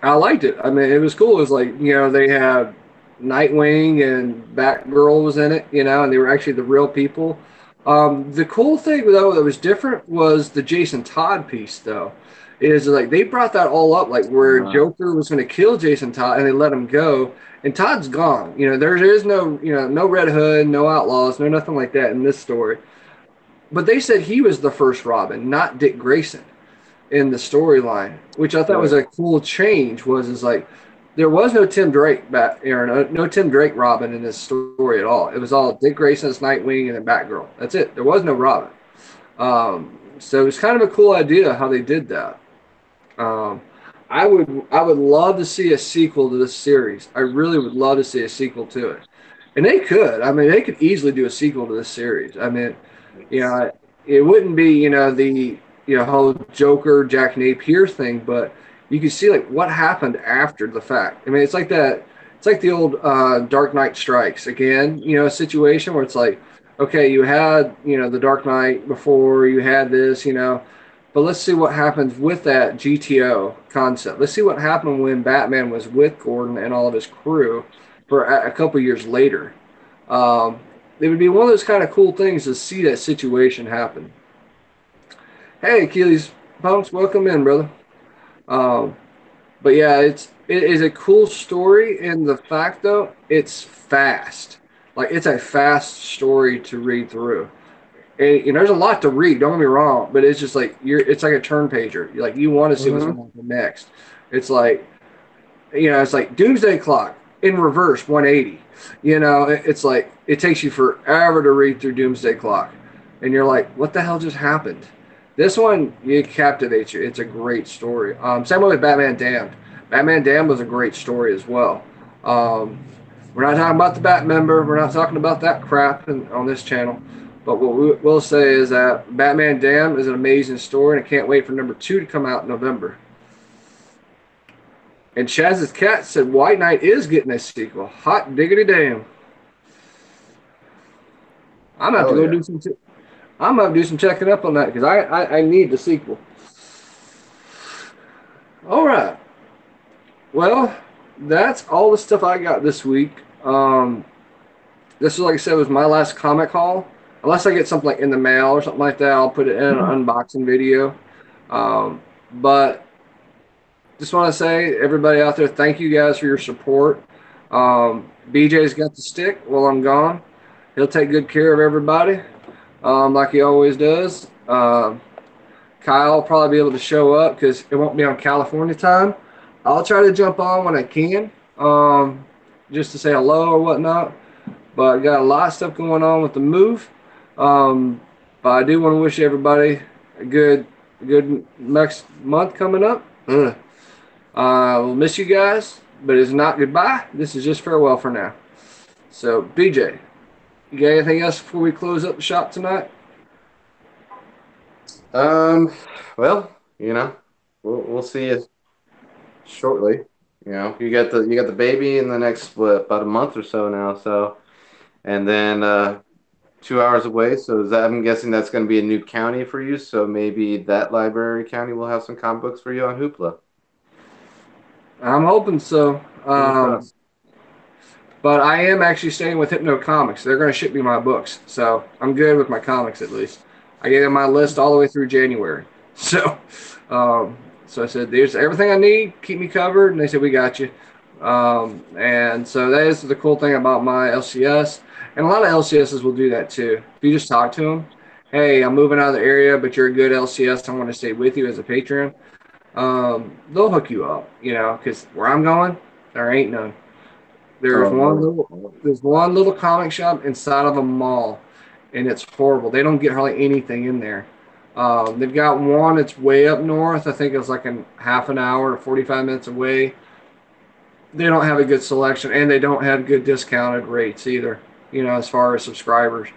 Speaker 1: I liked it. I mean, it was cool. It was like, they had Nightwing and Batgirl was in it, and they were actually the real people. The cool thing, though, that was different was the Jason Todd piece, though. Is like they brought that all up, like where
Speaker 2: Uh,
Speaker 1: Joker was going to kill Jason Todd and they let him go, and Todd's gone. There is no, no Red Hood, no outlaws, no nothing like that in this story. But they said he was the first Robin, not Dick Grayson in the storyline, which I thought was
Speaker 2: right.
Speaker 1: a cool change. Was like there was no Tim Drake no Tim Drake Robin in this story at all. It was all Dick Grayson's Nightwing and then Batgirl. That's it. There was no Robin. So it was kind of a cool idea how they did that. Um, I would love to see a sequel to this series. I really would love to see a sequel to it, and they could. I mean, they could easily do a sequel to this series. I mean, you
Speaker 2: Yes.
Speaker 1: know, it wouldn't be the whole Joker Jack Napier thing, but you can see like what happened after the fact. I mean, it's like that. It's like the old Dark Knight Strikes again. A situation where it's like, okay, you had the Dark Knight before, you had this, but let's see what happens with that GTO concept. Let's see what happened when Batman was with Gordon and all of his crew for a couple years later. Um, it would be one of those kind of cool things to see that situation happen. Hey, Achilles Punks, welcome in, brother. Um, But yeah, it is a cool story, and the fact though, it's fast. Like it's a fast story to read through. And you know, there's a lot to read. Don't get me wrong, but it's just like you're. It's like a turn pager. Like you want to see what's
Speaker 2: Hmm.
Speaker 1: going on next. It's like it's like Doomsday Clock in reverse 180. It's like it takes you forever to read through Doomsday Clock, and you're like, what the hell just happened? This one it captivates you. It's a great story. Same way with Batman Damned. Batman Damned was a great story as well. Um, we're not talking about the Bat member. We're not talking about that crap on this channel. But what we will say is that Batman Damned is an amazing story, and I can't wait for number 2 to come out in November. And Chaz's cat said White Knight is getting a sequel. Hot diggity damn! I'm gonna have to
Speaker 2: Hell
Speaker 1: go
Speaker 2: yeah.
Speaker 1: do some. I'm gonna do some checking up on that because I need the sequel. All right. Well, that's all the stuff I got this week. This is like I said was my last comic haul. Unless I get something like in the mail or something like that, I'll put it in an unboxing video. But just want to say, everybody out there, thank you guys for your support. BJ's got the stick while I'm gone. He'll take good care of everybody, like he always does. Kyle will probably be able to show up because it won't be on California time. I'll try to jump on when I can, just to say hello or whatnot. But I got a lot of stuff going on with the move. Um, but I do want to wish everybody a good next month coming up. We'll miss you guys, but it's not goodbye. This is just farewell for now. So, BJ, you got anything else before we close up the shop tonight?
Speaker 2: Um, well, we'll see you shortly. You got the baby in the next what, about a month or so now. So and then 2 hours away. So I'm guessing that's going to be a new county for you. So maybe that library county will have some comic books for you on Hoopla.
Speaker 1: I'm hoping so.
Speaker 2: Fingers crossed.
Speaker 1: But I am actually staying with Hypno Comics. They're going to ship me my books, so I'm good with my comics at least. I gave them my list all the way through January. So, um, so I said, "There's everything I need. Keep me covered." And they said, "We got you." And so that is the cool thing about my LCS. And a lot of LCSs will do that too. If you just talk to them, "Hey, I'm moving out of the area, but you're a good LCS. I want to stay with you as a patron." They'll hook you up, because where I'm going, there ain't none. There's
Speaker 2: Oh,
Speaker 1: one
Speaker 2: Lord.
Speaker 1: little there's one little comic shop inside of a mall, and it's horrible. They don't get hardly anything in there. They've got one that's way up north. I think it's like a half an hour or 45 minutes away. They don't have a good selection, and they don't have good discounted rates either. As far as subscribers.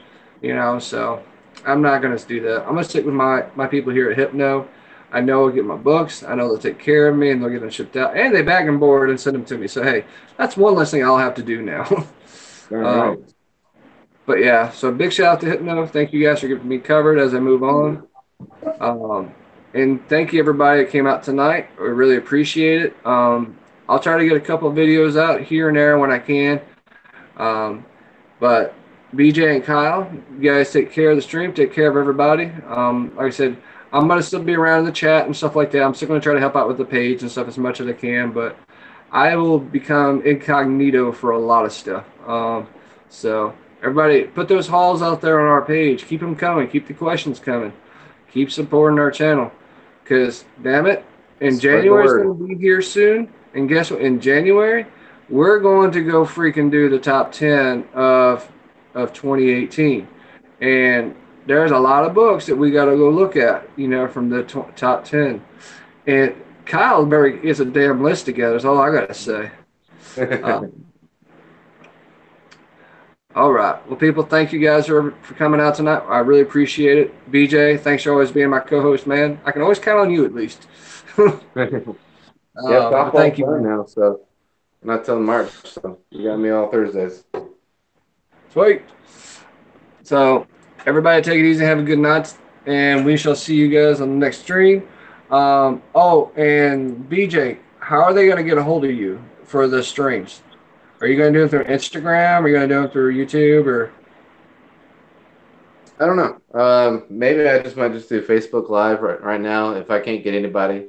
Speaker 1: So I'm not gonna do that. I'm gonna stick with my people here at Hypno. I know I'll get my books. I know they'll take care of me, and they'll get them shipped out, and they bag and board and send them to me. So hey, that's one less thing I'll have to do now.
Speaker 2: All right.
Speaker 1: um, but yeah, so big shout out to Hypno. Thank you guys for getting me covered as I move on. Um, and thank you everybody that came out tonight. We really appreciate it. I'll try to get a couple of videos out here and there when I can. Um, but BJ and Kyle, you guys take care of the stream, take care of everybody. Like I said, I'm gonna still be around in the chat and stuff like that. I'm still gonna try to help out with the page and stuff as much as I can, but I will become incognito for a lot of stuff. So everybody, put those hauls out there on our page. Keep them coming. Keep the questions coming. Keep supporting our channel. Because damn it, in
Speaker 2: Spread the
Speaker 1: January is
Speaker 2: word.
Speaker 1: going to be here soon. And guess what? In January, we're going to go freaking do the top 10 of 2018. And there's a lot of books that we got to go look at, from the top 10. And Kyle Berry gets a damn list together. That's all I got to say. Uh, all right. Well, people, thank you guys for coming out tonight. I really appreciate it. BJ, thanks for always being my co-host, man. I can always count on you at least.
Speaker 2: Yeah,
Speaker 1: But
Speaker 2: softball's
Speaker 1: thank you,
Speaker 2: done
Speaker 1: man.
Speaker 2: now, so not till March. So you got me all Thursdays.
Speaker 1: Sweet. So, everybody, take it easy. Have a good night, and we shall see you guys on the next stream. And BJ, how are they going to get a hold of you for the streams? Are you going to do it through Instagram? Are you going to do it through YouTube? Or
Speaker 2: I don't know. Maybe I just might just do Facebook Live right now if I can't get anybody.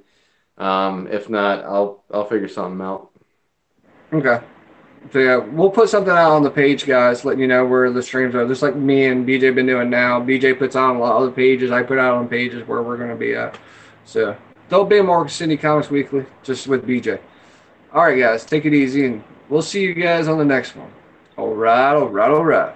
Speaker 2: If not, I'll figure something out.
Speaker 1: Okay. So yeah, we'll put something out on the page, guys, letting you know where the streams are. Just like me and BJ been doing now. BJ puts on a lot of the pages. I put out on pages where we're going to be at. So there'll be more Syndi-Comics Weekly, just with BJ. All right, guys, take it easy, and we'll see you guys on the next one. All right, all right, all right.